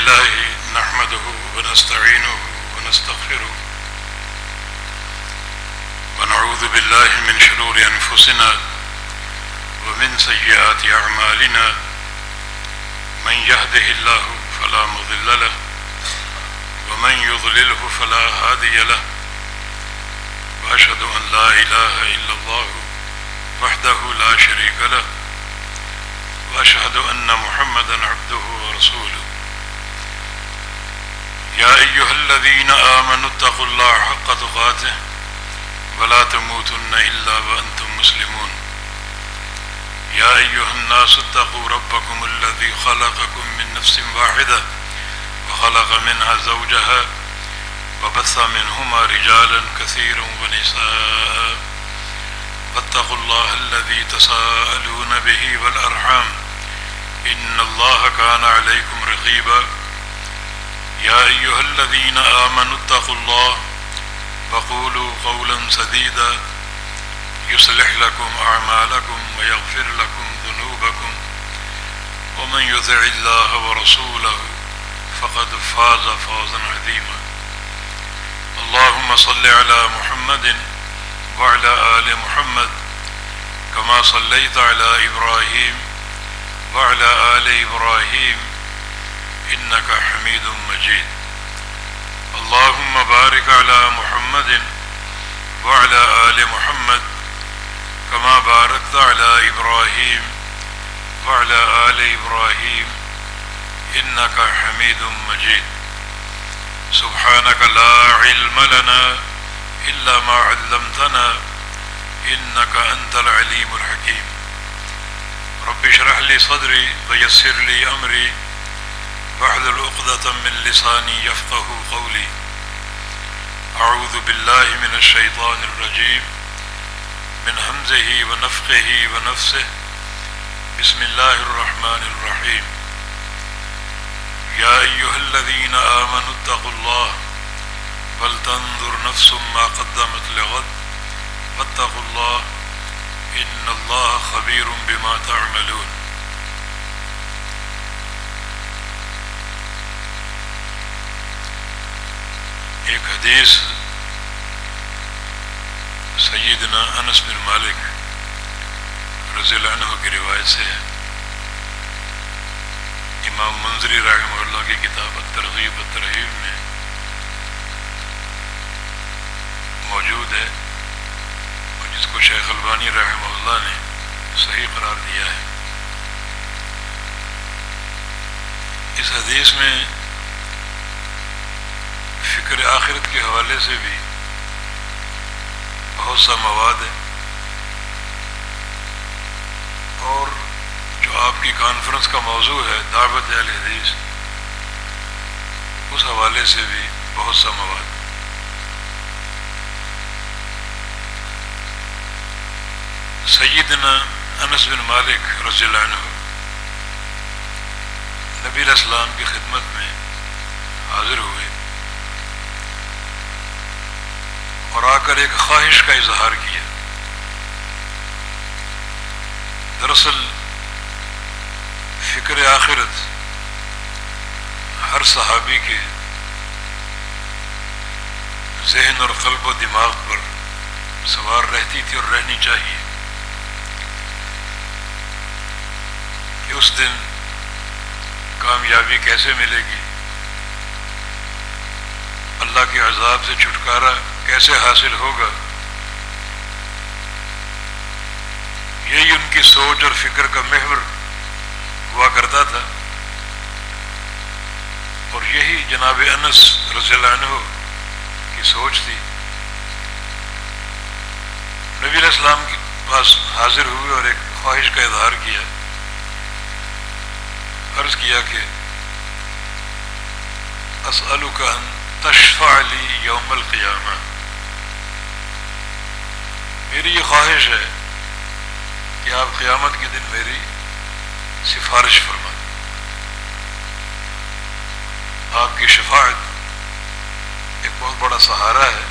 لله نحمده ونستعينه ونستغفره ونعوذ بالله من شرور أنفسنا ومن سيئات أعمالنا من يهده الله فلا مضل له ومن يضلله فلا هادي له وأشهد أن لا إله إلا الله وحده لا شريك له وأشهد أن محمدا عبده ورسوله يا أيها الذين آمنوا اتقوا الله حق تقاته ولا تموتن إلا وأنتم مسلمون يا أيها الناس اتقوا ربكم الذي خلقكم من نفس واحدة وخلق منها زوجها وبث منهما رجالا كثيرا ونساء واتقوا الله الذي تساءلون به والأرحام إن الله كان عليكم رقيبا يا أيها الذين آمنوا اتقوا الله وقولوا قولا سديدا يصلح لكم أعمالكم ويغفر لكم ذنوبكم ومن يطع الله ورسوله فقد فاز فوزا عظيما اللهم صل على محمد وعلى آل محمد كما صليت على إبراهيم وعلى آل إبراهيم إنك حميد مجيد اللهم بارك على محمد وعلى آل محمد كما باركت على إبراهيم وعلى آل إبراهيم إنك حميد مجيد سبحانك لا علم لنا إلا ما علمتنا إنك أنت العليم الحكيم رب اشرح لي صدري ويسر لي أمري واحلل عقدة من لساني يفقه قولي أعوذ بالله من الشيطان الرجيم من همزه ونفخه ونفسه بسم الله الرحمن الرحيم يا أيها الذين آمنوا اتقوا الله ولتنظر نفس ما قدمت لغد واتقوا الله إن الله خبير بما تعملون ایک حدیث سیدنا انس بن مالک رضی اللہ عنہ کی روایت سے ہے امام منذری رحمہ اللہ کی کتاب الترغیب والترہیب میں موجود ہے اور جس کو شیخ البانی رحمہ اللہ نے صحیح قرار دیا ہے. اس حدیث میں فکر آخرت کے حوالے سے بھی بہت سا مواد ہے اور جو آپ کی کانفرنس کا موضوع ہے دعوت اہل حدیث اس حوالے سے بھی بہت سا مواد. سیدنا انس بن مالک رضی اللہ عنہ نبی علیہ السلام کی خدمت میں حاضر ہوئے اور آ کر ایک خواہش کا اظہار کیا. دراصل فکر آخرت ہر صحابی کے ذہن اور قلب و دماغ پر سوار رہتی تھی اور رہنی چاہیے کہ اس دن کامیابی کیسے ملے گی, اللہ کے عذاب سے چھٹکارا کیسے حاصل ہوگا. یہی ان کی سوچ اور فکر کا محور ہوا کرتا تھا اور یہی جناب انس رضی اللہ عنہ کی سوچ تھی. نبی علیہ السلام کے پاس حاضر ہوئے اور ایک خواہش کا اظہار کیا. عرض کیا کہ اسألک ان تشفع لی یوم القیامہ, میری یہ خواہش ہے کہ آپ قیامت کے دن میری سفارش فرما دیں. آپ کی شفاعت ایک بہت بڑا سہارا ہے,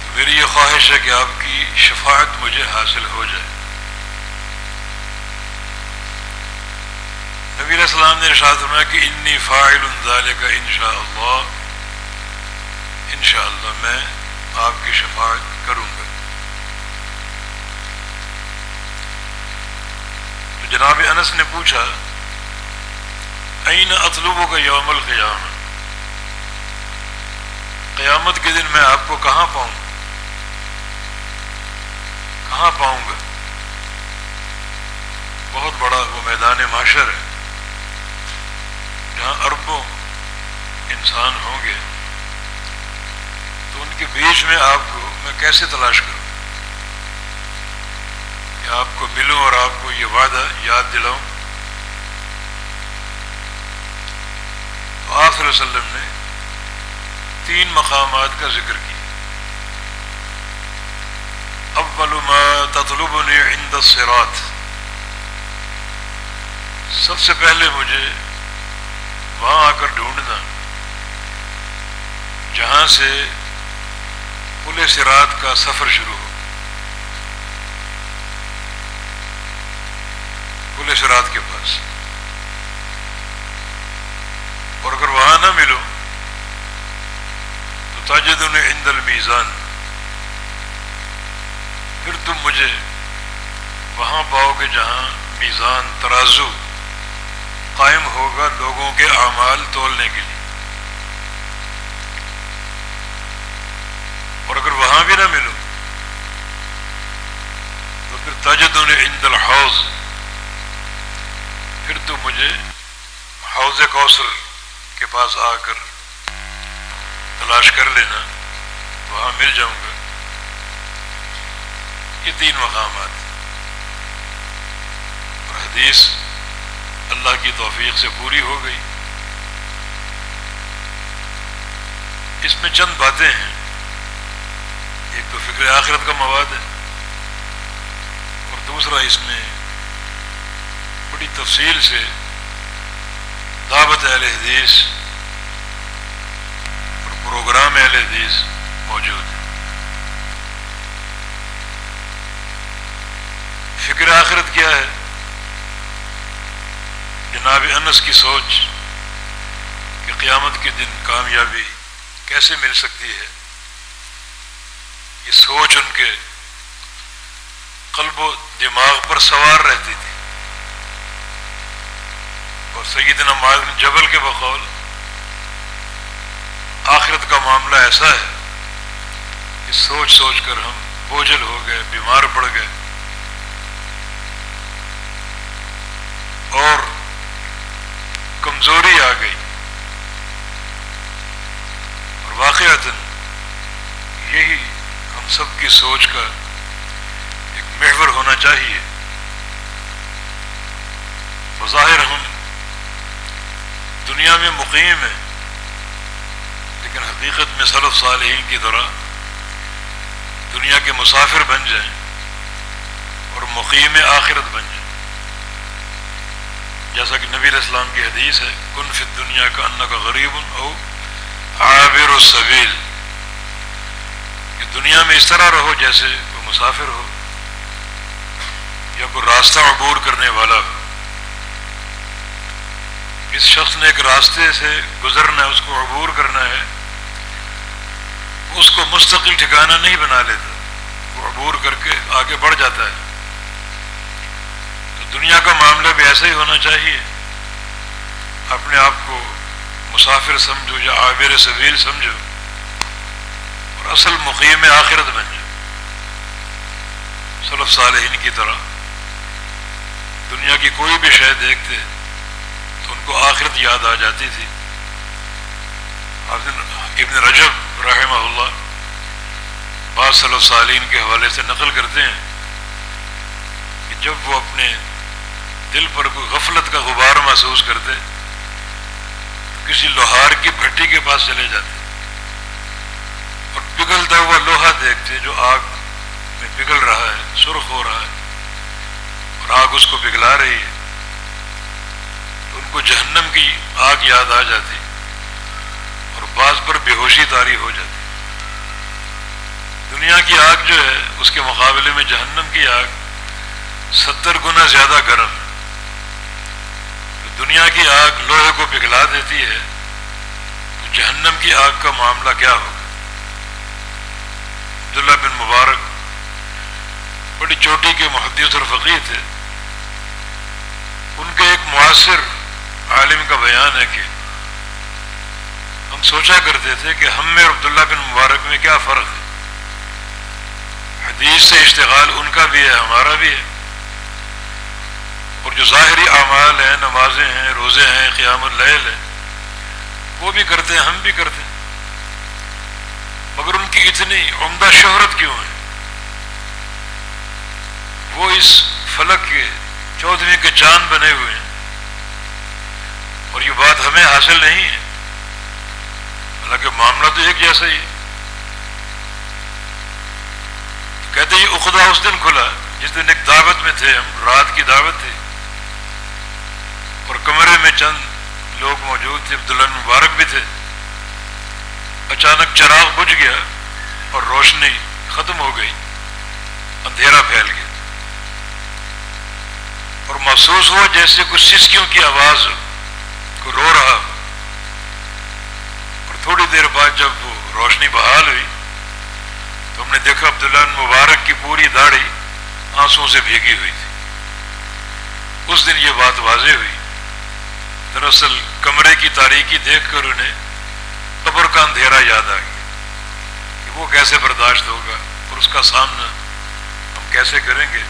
تو میری یہ خواہش ہے کہ آپ کی شفاعت مجھے حاصل ہو جائے. نبی نبی علیہ السلام نے ارشاد فرمایا کہ انی فاعل ذلک انشاءاللہ، انشاءاللہ میں آپ کی شفاعت کروں گا۔ تو جناب انس نے پوچھا این اطلبک یوم القیامہ، قیامت کے دن میں آپ کو کہاں پاؤں گا، کہاں پاؤں گا؟ بہت بڑا وہ میدان محشر ہے جہاں اربوں انسان ہوں گے، تو ان کے بیچ میں آپ کو میں کیسے تلاش کروں کہ آپ کو ملوں اور آپ کو یہ وعدہ یاد دلاؤں؟ تو آپ صلی اللہ علیہ وسلم نے 3 مقامات کا ذکر کیا۔ اول ما تطلبنی عند الصراط، سب سے پہلے مجھے وہاں آ کر ڈھونڈنا جہاں سے پل صراط کا سفر شروع ہو، پل صراط کے پاس، اور اگر وہاں نہ ملو تو تجدنی عند المیزان، پھر تم مجھے وہاں پاؤ گے جہاں میزان ترازو قائم ہوگا لوگوں کے اعمال تولنے کے لیے، اور اگر وہاں بھی نہ ملوں تو پھر تجدنی عند الحوض، پھر تم مجھے حوض کوثر کے پاس آ کر تلاش کر لینا، وہاں مل جاؤں گا۔ یہ 3 مقامات، اور حدیث اللہ کی توفیق سے پوری ہو گئی۔ اس میں چند باتیں ہیں، ایک تو فکر آخرت کا مواد ہے، اور دوسرا اس میں بڑی تفصیل سے دعوت اہل حدیث اور پروگرام اہل حدیث موجود ہے۔ فکر آخرت کیا ہے؟ جناب انس کی سوچ کہ قیامت کے دن کامیابی کیسے مل سکتی ہے، یہ سوچ ان کے قلب و دماغ پر سوار رہتی تھی، اور سیدنا معاذ بن جبل کے بقول آخرت کا معاملہ ایسا ہے کہ سوچ سوچ کر ہم بوجھل ہو گئے، بیمار پڑ گئے، اور کمزوری آ گئی، اور واقعتاً یہی ہم سب کی سوچ کا ایک محور ہونا چاہیے۔ بظاہر ہم دنیا میں مقیم ہیں، لیکن حقیقت میں سلف صالحین کی طرح دنیا کے مسافر بن جائیں اور مقیم آخرت بن جائیں، جیسا کہ نبی علیہ السلام کی حدیث ہے کن فی الدنیا کأنک غریب او عابر السبیل، کہ دنیا میں اس طرح رہو جیسے کوئی مسافر ہو یا کوئی راستہ عبور کرنے والا ہو۔ اس شخص نے ایک راستے سے گزرنا ہے، اس کو عبور کرنا ہے، اس کو مستقل ٹھکانہ نہیں بنا لیتا، وہ عبور کر کے آگے بڑھ جاتا ہے۔ تو دنیا کا معاملہ بھی ایسا ہی ہونا چاہیے، اپنے آپ کو مسافر سمجھو یا عابر سبیل سمجھو، اور اصل مقیم آخرت بن جاؤ۔ سلف صالحین کی طرح دنیا کی کوئی بھی شے دیکھتے تو ان کو آخرت یاد آ جاتی تھی۔ ابن رجب رحمہ اللہ بعض سلف صالحین کے حوالے سے نقل کرتے ہیں کہ جب وہ اپنے دل پر کوئی غفلت کا غبار محسوس کرتے تو کسی لوہار کی بھٹی کے پاس چلے جاتے اور پگھلتا ہوا لوہا دیکھتے جو آگ میں پگھل رہا ہے، سرخ ہو رہا ہے اور آگ اس کو پگھلا رہی ہے، تو ان کو جہنم کی آگ یاد آ جاتی اور بعض پر بے ہوشی طاری ہو جاتی۔ دنیا کی آگ جو ہے اس کے مقابلے میں جہنم کی آگ 70 گنا زیادہ گرم ہے۔ دنیا کی آگ لوہے کو پگھلا دیتی ہے تو جہنم کی آگ کا معاملہ کیا ہوگا؟ عبداللہ بن مبارک بڑی چوٹی کے محدث اور فقیہ تھے. ان کے ایک معاصر عالم کا بیان ہے کہ ہم سوچا کرتے تھے کہ ہم میں اور عبداللہ بن مبارک میں کیا فرق ہے. حدیث سے اشتغال ان کا بھی ہے، ہمارا بھی ہے، اور جو ظاہری اعمال ہیں، نمازیں ہیں، روزے ہیں، قیام اللیل ہے، وہ بھی کرتے ہیں، ہم بھی کرتے ہیں. مگر ان کی اتنی عمدہ شہرت کیوں ہے؟ وہ اس فلک کے 14ویں کے چاند بنے ہوئے ہیں، اور یہ بات ہمیں حاصل نہیں ہے، حالانکہ معاملہ تو ایک جیسا ہی ہے. کہتے یہ عقدہ اس دن کھلا جس دن ایک دعوت میں تھے ہم، رات کی دعوت تھی، اور کمرے میں چند لوگ موجود تھے، عبداللہ بن مبارک بھی تھے. اچانک چراغ بجھ گیا اور روشنی ختم ہو گئی، اندھیرا پھیل گیا، اور محسوس ہوا جیسے کچھ سسکیوں کی آواز ہو، کوئی رو رہا ہو. اور تھوڑی دیر بعد جب وہ روشنی بحال ہوئی تو ہم نے دیکھا عبداللہ بن مبارک کی پوری داڑھی آنسوں سے بھیگی ہوئی تھی. اس دن یہ بات واضح ہوئی. دراصل کمرے کی تاریکی دیکھ کر انہیں قبر کا اندھیرا یاد آ گیا کہ وہ کیسے برداشت ہوگا اور اس کا سامنا ہم کیسے کریں گے.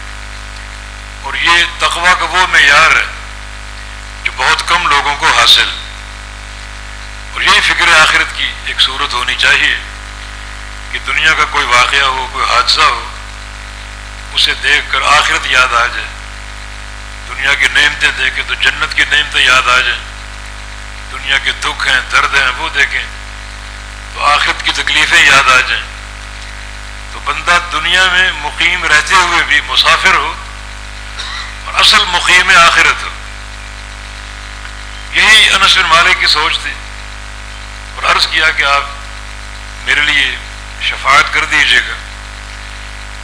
اور یہ تقویٰ کا وہ معیار ہے جو بہت کم لوگوں کو حاصل. اور یہی فکر آخرت کی ایک صورت ہونی چاہیے کہ دنیا کا کوئی واقعہ ہو، کوئی حادثہ ہو، اسے دیکھ کر آخرت یاد آ جائے. دنیا کی نعمتیں دیکھیں تو جنت کی نعمتیں یاد آ جائیں. دنیا کے دکھ ہیں، درد ہیں، وہ دیکھیں تو آخرت کی تکلیفیں یاد آ جائیں. تو بندہ دنیا میں مقیم رہتے ہوئے بھی مسافر ہو اور اصل مقیم آخرت ہو. یہی انس بن مالک کی سوچ تھی. اور عرض کیا کہ آپ میرے لیے شفاعت کر دیجیے گا،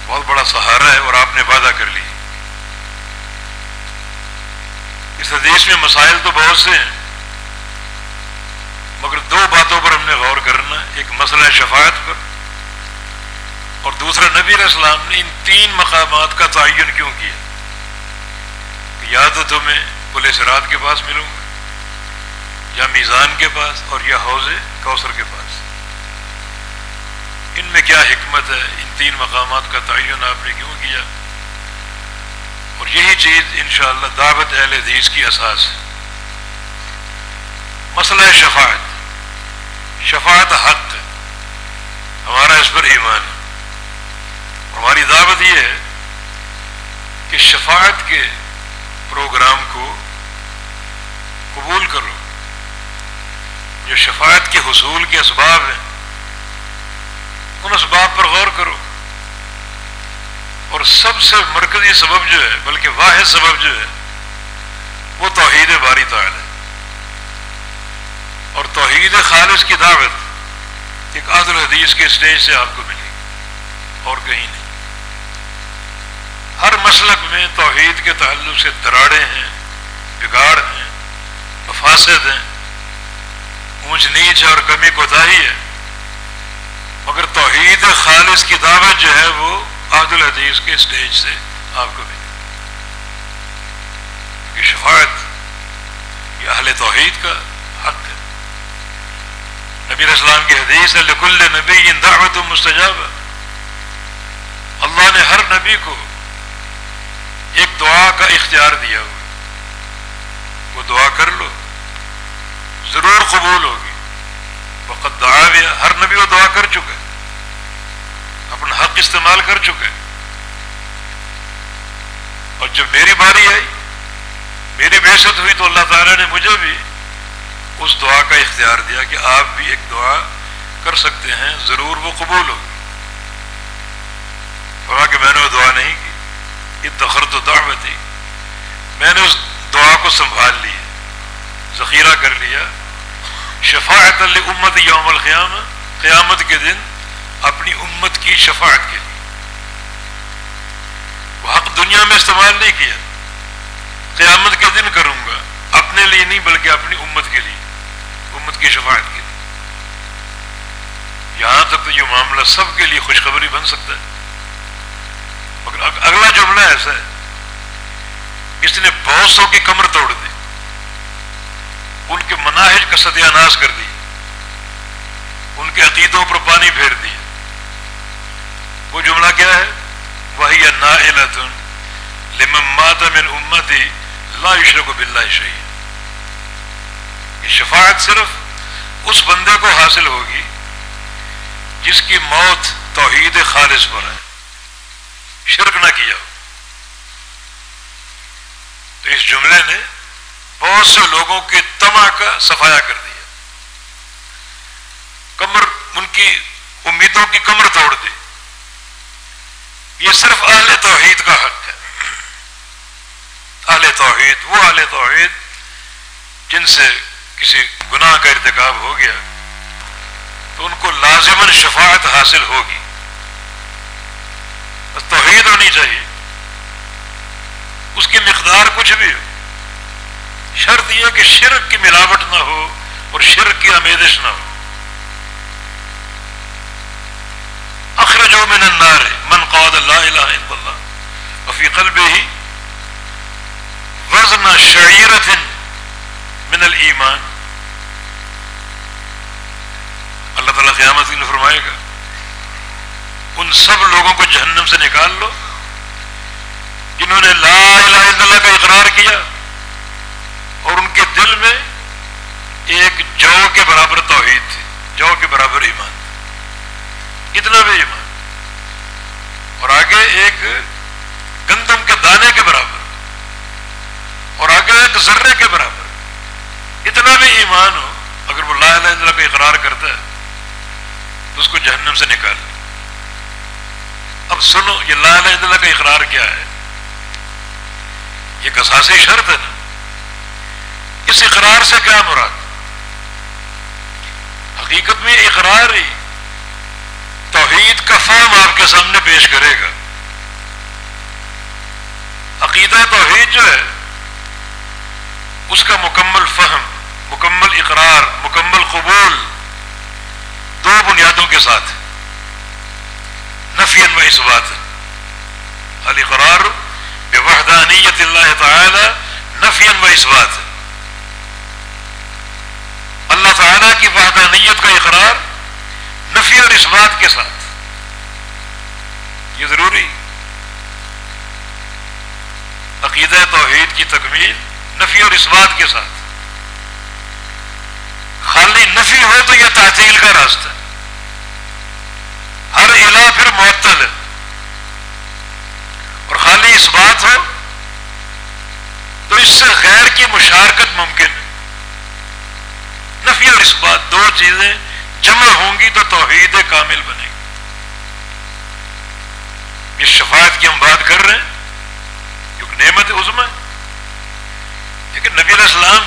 بہت بڑا سہارا ہے، اور آپ نے وعدہ کر لی. اس حدیث میں مسائل تو بہت سے ہیں، مگر دو باتوں پر ہم نے غور کرنا. ایک مسئلہ شفاعت پر، اور دوسرا نبی علیہ السلام نے ان 3 مقامات کا تعین کیوں کیا. یا تو تمہیں پل صراط کے پاس ملوں گا، یا میزان کے پاس، اور یا حوض کوثر کے پاس. ان میں کیا حکمت ہے؟ ان 3 مقامات کا تعین آپ نے کیوں کیا؟ اور یہی چیز انشاءاللہ دعوت اہل حدیث کی اساس ہے. مسئلہ شفاعت. شفاعت حق ہے، ہمارا اس پر ایمان ہے. ہماری دعوت یہ ہے کہ شفاعت کے پروگرام کو قبول کرو. جو شفاعت کے حصول کے اسباب ہیں ان اسباب پر غور کرو. اور سب سے مرکزی سبب جو ہے، بلکہ واحد سبب جو ہے، وہ توحید باری تعالی ہے. اور توحید خالص کی دعوت ایک اہل الحدیث کے اسٹیج سے آپ کو ملے گی، اور کہیں نہیں. ہر مسلک میں توحید کے تعلق سے دراڑیں ہیں، بگاڑ ہیں، مفاسد ہیں، اونچ نیچ اور کمی کوتاہی ہے. مگر توحید خالص کی دعوت جو ہے وہ اہل الحدیث کے اسٹیج سے آپ کو ملے. کہ شفاعت یہ اہل توحید کا حق ہے. نبی علیہ السلام کی حدیث ہے لکل نبی دعوت مستجابہ. اللہ نے ہر نبی کو ایک دعا کا اختیار دیا ہوا، وہ دعا کر لو ضرور قبول ہوگی. وقت دعا بھی، ہر نبی وہ دعا کر چکا ہے، اپنا حق استعمال کر چکا ہے. اور جب میری باری آئی، میری بعثت ہوئی، تو اللہ تعالیٰ نے مجھے بھی اس دعا کا اختیار دیا کہ آپ بھی ایک دعا کر سکتے ہیں، ضرور وہ قبول ہوگی. فرمایا کہ میں نے وہ دعا نہیں کی، ادخرت دعوتی، میں نے اس دعا کو سنبھال لیا، ذخیرہ کر لیا. شفاعت لامت یوم القیامہ، قیامت کے دن اپنی امت کی شفاعت کے لیے. وہ حق دنیا میں استعمال نہیں کیا، قیامت کے دن کروں گا، اپنے اپنے لیے نہیں بلکہ اپنی امت کے لیے، امت کی شفاعت کے لیے. یہاں تک تو یہ معاملہ سب کے لیے خوشخبری بن سکتا ہے. مگر اگلا جملہ ایسا ہے، اس نے بہت سو کی کمر توڑ دی، ان کے مناہج کا ستیہ ناش کر دیا، ان کے عقیدوں پر پانی پھیر دیا. وہ جملہ کیا ہے؟ وَهِيَ نَائِلَةٌ لِمَن مَّاتَ مِنْ أُمَّتِي لَا يُشْرِكُ بِاللَّهِ شَيْئًا. یہ شفاعت صرف اس بندے کو حاصل ہوگی جس کی موت توحید خالص پر ہے، شرک نہ کیا ہو. تو اس جملے نے بہت سے لوگوں کے طمع کا صفایا کر دیا، کمر ان کی امیدوں کی کمر توڑ دی. یہ صرف اہل توحید کا حق ہے. اہل توحید، وہ اہل توحید جن سے کسی گناہ کا ارتکاب ہو گیا تو ان کو لازماً شفاعت حاصل ہوگی. بس توحید ہونی چاہیے، اس کی مقدار کچھ بھی ہو. شرط یہ کہ شرک کی ملاوٹ نہ ہو اور شرک کی آمیزش نہ ہو. اخرجوا من النار من قال لا الہ الا اللہ وفی قلبہ وزن شعیرۃ من الایمان. اللہ تعالیٰ قیامت کے لیے فرمائے گا ان سب لوگوں کو جہنم سے نکال لو جنہوں نے لا الہ الا اللہ کا اقرار کیا اور ان کے دل میں ایک جو کے برابر توحید تھی، جو کے برابر ایمان تھا، اتنا بھی ایمان، اور آگے ایک گندم کے دانے کے برابر، اور آگے ایک ذرے کے برابر، اتنا بھی ایمان ہو. اگر وہ لا الہ الا اللہ کا اقرار کرتا ہے تو اس کو جہنم سے نکال. اب سنو، یہ لا الہ الا اللہ کا اقرار کیا ہے؟ یہ ایک اساسی شرط ہے نا. اس اقرار سے کیا مراد؟ حقیقت میں اقرار ہی توحید کا فہم آپ کے سامنے پیش کرے گا. عقیدہ توحید جو ہے اس کا مکمل فہم، مکمل اقرار، مکمل قبول دو بنیادوں کے ساتھ، نفی و اثبات. الاقرار بوحدانیت اللہ تعالی نفی و اثبات. اللہ تعالیٰ کی وحدانیت کا اقرار نفی اور اثبات کے ساتھ، یہ ضروری. عقیدہ توحید کی تکمیل نفی اور اثبات کے ساتھ. خالی نفی ہو تو یہ تعطیل کا راستہ ہے، ہر الہ پھر معطل ہے. اور خالی اثبات ہو تو اس سے غیر کی مشارکت ممکن ہے. نفی اور اثبات دو چیزیں جمع ہوں گی تو توحید کامل بنے گی. یہ شفاعت کی ہم بات کر رہے ہیں کیونکہ نعمت عظمی ہے. لیکن نبی علیہ السلام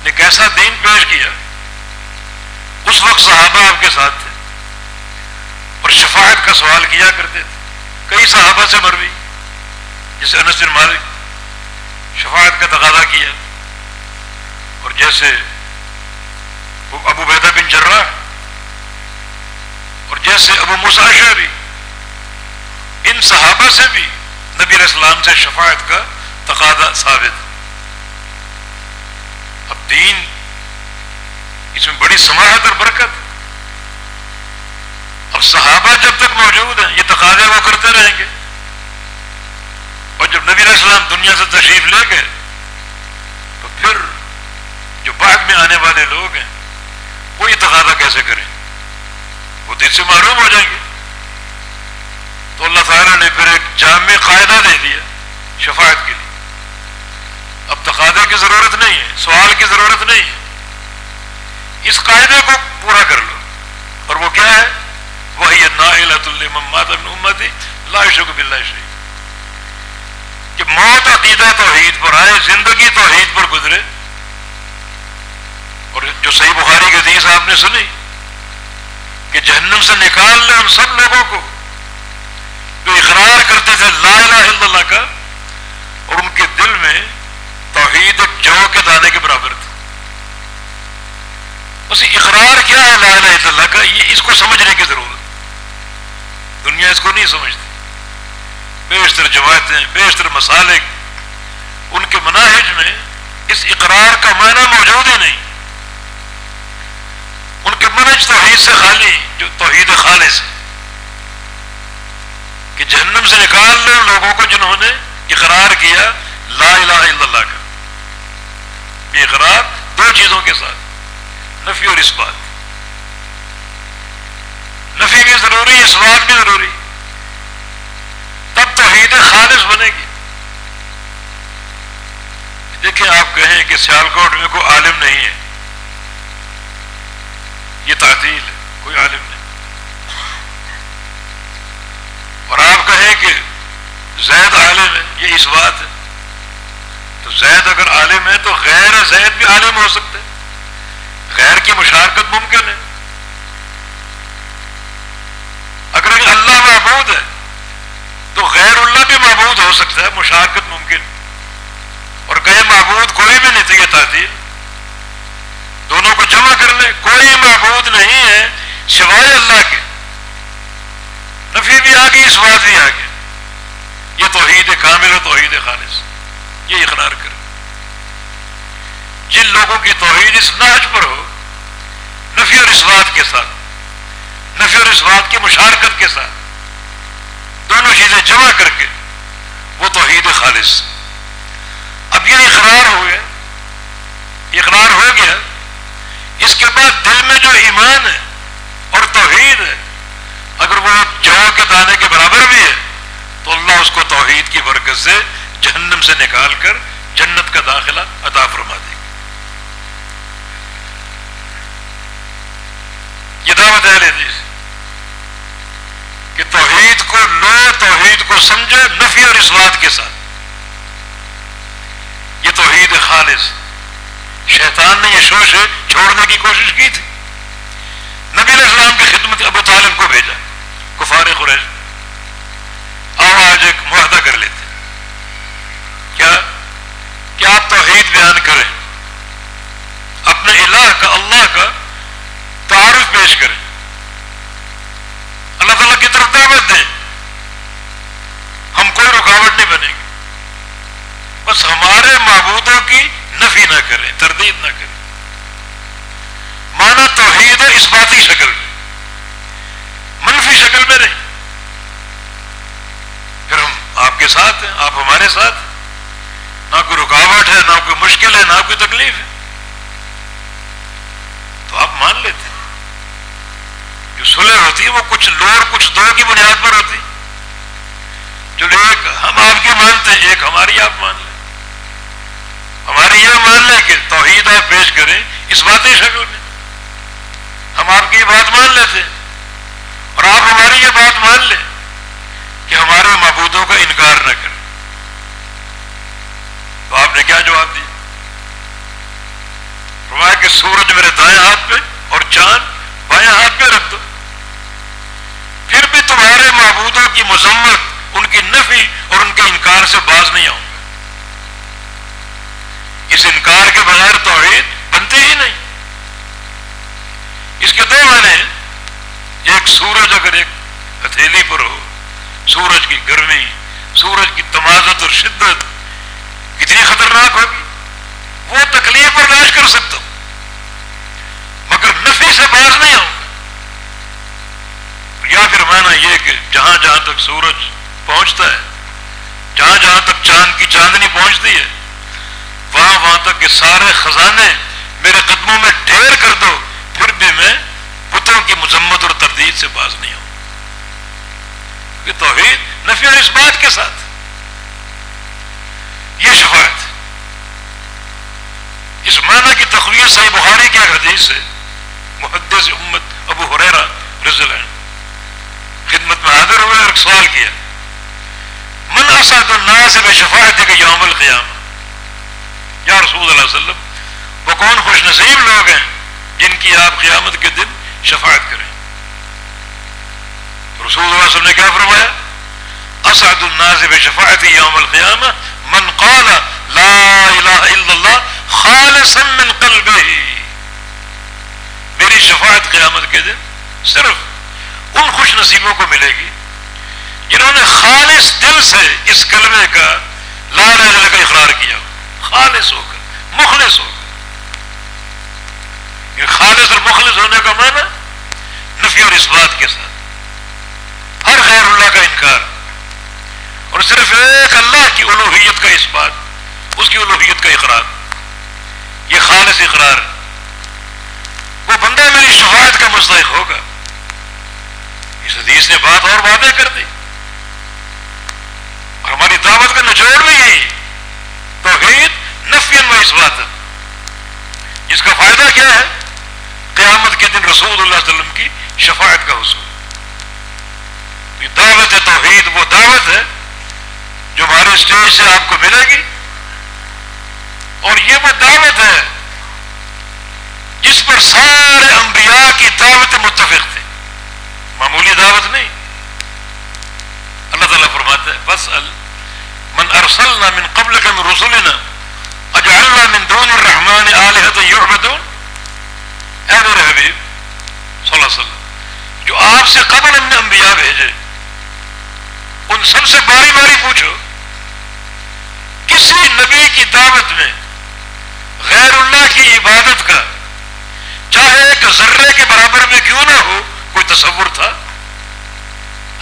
نے کیسا دین پیش کیا. اس وقت صحابہ آپ کے ساتھ تھے اور شفاعت کا سوال کیا کرتے تھے. کئی صحابہ سے مروی، جیسے انس بن مالک شفاعت کا تقاضا کیا، اور جیسے ابو عبیدہ بن جراح، اور جیسے ابو موسیٰ اشعری. ان صحابہ سے بھی نبی علیہ السلام سے شفاعت کا تقاضا ثابت. اب دین اس میں بڑی سماحت اور برکت. اب صحابہ جب تک موجود ہیں یہ تقاضے وہ کرتے رہیں گے، اور جب نبی علیہ السلام دنیا سے تشریف لے گئے تو پھر جو بعد میں آنے والے لوگ ہیں وہ یہ تقاضا کیسے کریں؟ وہ دین سے محروم ہو جائیں گے. تو اللہ تعالیٰ نے پھر ایک جامع قاعدہ دے دیا شفاعت کے لیے. اب تقاضے کی ضرورت نہیں ہے، سوال کی ضرورت نہیں ہے، اس قاعدے کو پورا کر لو. اور وہ کیا ہے؟ وَهِيَ نَائِلَةٌ لِمَن مَّاتَ مِنْ أُمَّتِي لَا يُشْرِكُ بِاللَّهِ شَيْئًا. کہ موت عقیدہ توحید پر آئے، زندگی توحید پر گزرے. اور جو صحیح بخاری کی حدیث آپ نے سنی کہ جہنم سے نکال لے ان سب لوگوں کو جو اقرار کرتے تھے لا الہ الا اللہ کا، اور ان کے دل میں توحید توحید ایک جو کے دانے کے برابر تھی. بس اقرار کیا ہے لا الہ الا اللہ کا، یہ اس کو سمجھنے کی ضرورت. دنیا اس کو نہیں سمجھتی. بیشتر جماعتیں، بیشتر مسالک، ان کے مناہج میں اس اقرار کا معنی موجود ہی نہیں. ان کے منہج توحید سے خالی، جو توحید خالص ہے کہ جہنم سے نکال لو لوگوں کو جنہوں نے اقرار کیا لا الہ الا اللہ کا. یہ اقرار دو چیزوں کے ساتھ، نفی اور اثبات. نفی بھی ضروری، اثبات بھی ضروری، تب توحید خالص بنے گی. دیکھیں آپ کہیں کہ سیالکوٹ میں کوئی عالم نہیں ہے، یہ تعطیل ہے، کوئی عالم نہیں. اور آپ کہیں کہ زید عالم ہے، یہ اثبات ہے. تو زید اگر عالم ہے تو غیر زید بھی عالم ہو سکتے ہیں، غیر کی مشارکت ممکن ہے. اگر اللہ معبود ہے تو غیر اللہ بھی معبود ہو سکتا ہے، مشارکت ممکن. اور کہیں معبود کوئی بھی نہیں تھی، یہ تعطیل. دونوں کو جمع کر لیں، کوئی معبود نہیں ہے سوائے اللہ کے. نفی بھی آ گئی، اثبات بھی آ گئی. یہ توحید کامل و توحید خالص، یہ اقرار کرے. جن لوگوں کی توحید اس نہج پر ہو، نفی اور اثبات کے ساتھ، نفی اور اثبات کی مشارکت کے ساتھ، دونوں چیزیں جمع کر کے، وہ توحید خالص. اب یہ اقرار ہو گیا، اقرار ہو گیا. اس کے بعد دل میں جو ایمان ہے اور توحید ہے، اگر وہ جو کے دانے کے برابر بھی ہے تو اللہ اس کو توحید کی برکت سے جہنم سے نکال کر جنت کا داخلہ عطا فرما دے گا. یہ دعوت اہل حدیث کہ توحید کو لو، توحید کو سمجھو نفی اور اثبات کے ساتھ. یہ توحید خالص. شیطان نے یہ شوشے چھوڑنے کی کوشش کی تھی. نبی علیہ السلام کی خدمت ابو طالب کو بھیجا، کفار قریش. آؤ آج ایک معاہدہ کر لیتے. کیا کہ آپ توحید بیان کریں، اپنے الہ کا، اللہ کا تعارف پیش کریں، اللہ تعالیٰ کی طرف دعوت دیں. ہم کوئی رکاوٹ نہیں بنیں گے، بس ہمارے معبودوں کی نفی نہ کریں، تردید نہ کریں. مانا توحید ہے اثباتی شکل میں، منفی شکل میں نہیں. پھر ہم آپ کے ساتھ ہیں، آپ ہمارے ساتھ ہیں. نہ کوئی رکاوٹ ہے، نہ کوئی مشکل ہے، نہ کوئی تکلیف ہے. تو آپ مان لیتے ہیں. جو صلح ہوتی ہے وہ کچھ لو اور کچھ دو کی بنیاد پر ہوتی. جو ایک ہم آپ کی مانتے ہیں، ایک ہماری آپ مان لیں. ہماری یہ مان لیں کہ توحید آپ پیش کریں اس باتی شکل میں، ہم آپ کی یہ بات مان لیتے ہیں. اور آپ ہماری یہ بات مان لیں کہ ہمارے معبودوں کا انکار نہ کریں. تو آپ نے کیا جواب دیا؟ فرمایا کہ سورج میرے دائیں ہاتھ پہ اور چاند بائیں ہاتھ پہ رکھ دو، پھر بھی تمہارے معبودوں کی مذمت، ان کی نفی اور ان کے انکار سے باز نہیں آؤں گا. اس انکار کے بغیر توحید بنتے ہی نہیں. اس کے دو معنی ہیں. ایک سورج اگر ایک ہتھیلی پر ہو، سورج کی گرمی، سورج کی تمازت اور شدت کتنی خطرناک ہوگی، وہ تکلیف برداشت کر سکتا ہوں مگر نفی سے باز نہیں آؤں گا. یا پھر معنی یہ کہ جہاں جہاں تک سورج پہنچتا ہے، جہاں جہاں تک چاند کی چاندنی پہنچتی ہے، وہاں وہاں تک کہ سارے خزانے میرے قدموں میں ڈھیر کر دو، پھر بھی میں بتوں کی مذمت اور تردید سے باز نہیں ہوں. کہ توحید نفی اور اثبات کے ساتھ یہ شفاعت. اس معنی کی تقویت صحیح بخاری کی ایک حدیث ہے. محدث امت ابو ہریرہ رضی اللہ عنہ خدمت میں حاضر ہوئے اور ایک سوال کیا، من اسعد الناس بشفاعتک یوم القیامہ. یا رسول اللہ صلی اللہ علیہ وسلم، وہ کون خوش نصیب لوگ ہیں جن کی آپ قیامت کے دن شفاعت کریں؟ رسول اللہ صلی اللہ علیہ وسلم نے کیا فرمایا؟ اسعد الناس بشفاعتی یوم القیامہ من قال لا الہ الا اللہ خالصا من قلبہ. میری شفاعت قیامت کے دن صرف ان خوش نصیبوں کو ملے گی جنہوں نے خالص دل سے اس کلمے کا لا الہ الا اللہ کا اقرار کیا، خالص ہو کر، مخلص ہو کر. یہ خالص اور مخلص ہونے کا معنی نفی اور اثبات کے ساتھ ہر غیر اللہ کا انکار اور صرف ایک اللہ کی الوہیت کا اثبات، اس کی الوہیت کا اقرار. یہ خالص اقرار ہے. وہ بندہ میری شفاعت کا مستحق ہوگا. اس حدیث نے بات اور واضح کر دی اور ہماری دعوت کا نچوڑ بھی یہی توحید نفی و اثبات، جس کا فائدہ کیا ہے؟ قیامت کے دن رسول اللہ صلی اللہ علیہ وسلم کی شفاعت کا حصول. یہ دعوت توحید وہ دعوت ہے جو ہمارے اسٹیج سے آپ کو ملے گی، اور یہ وہ دعوت ہے جس پر سارے انبیاء کی دعوت متفق تھے. معمولی دعوت نہیں. اللہ تعالیٰ فرماتا ہے فاسأل من ارسلنا من قبلك من رسلنا اجعلنا من دون الرحمن آلهة يعبدون. اے میرے حبیب صلی اللہ علیہ وسلم، جو آپ سے قبل ہم نے انبیاء بھیجے ان سب سے باری باری پوچھو کسی نبی کی دعوت میں غیر اللہ کی عبادت کا چاہے ایک ذرے کے برابر میں کیوں نہ ہو کوئی تصور تھا؟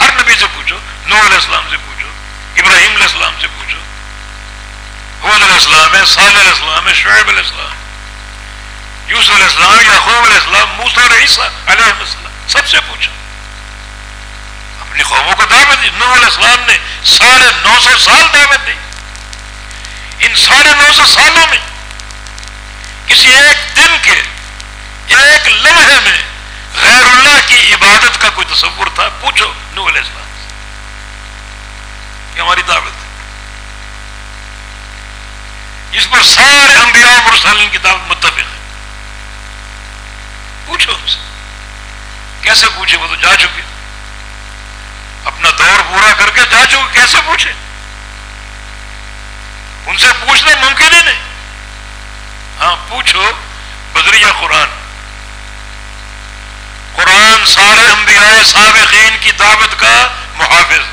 ہر نبی سے پوچھو، نوح علیہ السلام سے پوچھو، ابراہیم علیہ السلام سے پوچھو، ہود علیہ السلام ہے، صالح علیہ السلام ہے، شعیب علیہ السلام، یوسف علیہ السلام، یعقوب علیہ السلام، موسیٰ اور عیسیٰ علیہ السلام، سب سے پوچھو. اپنی قوموں کو دعوت دی. نوح علیہ السلام نے 950 سال دعوت دی. ان 950 سالوں میں کسی ایک دن کے ایک لمحے میں غیر اللہ کی عبادت کا کوئی تصور تھا؟ پوچھو نوح علیہ السلام سے. یہ ہماری دعوت ہے جس پر سارے انبیاء و مرسلین کی دعوت متفق ہے. پوچھو ان سے. کیسے پوچھے؟ وہ تو جا چکے، اپنا دور پورا کر کے جا چکے. کیسے پوچھے؟ ان سے پوچھنا ممکن ہی نہیں. ہاں پوچھو بذریعہ قرآن. قرآن سارے انبیاء سابقین کی دعوت کا محافظ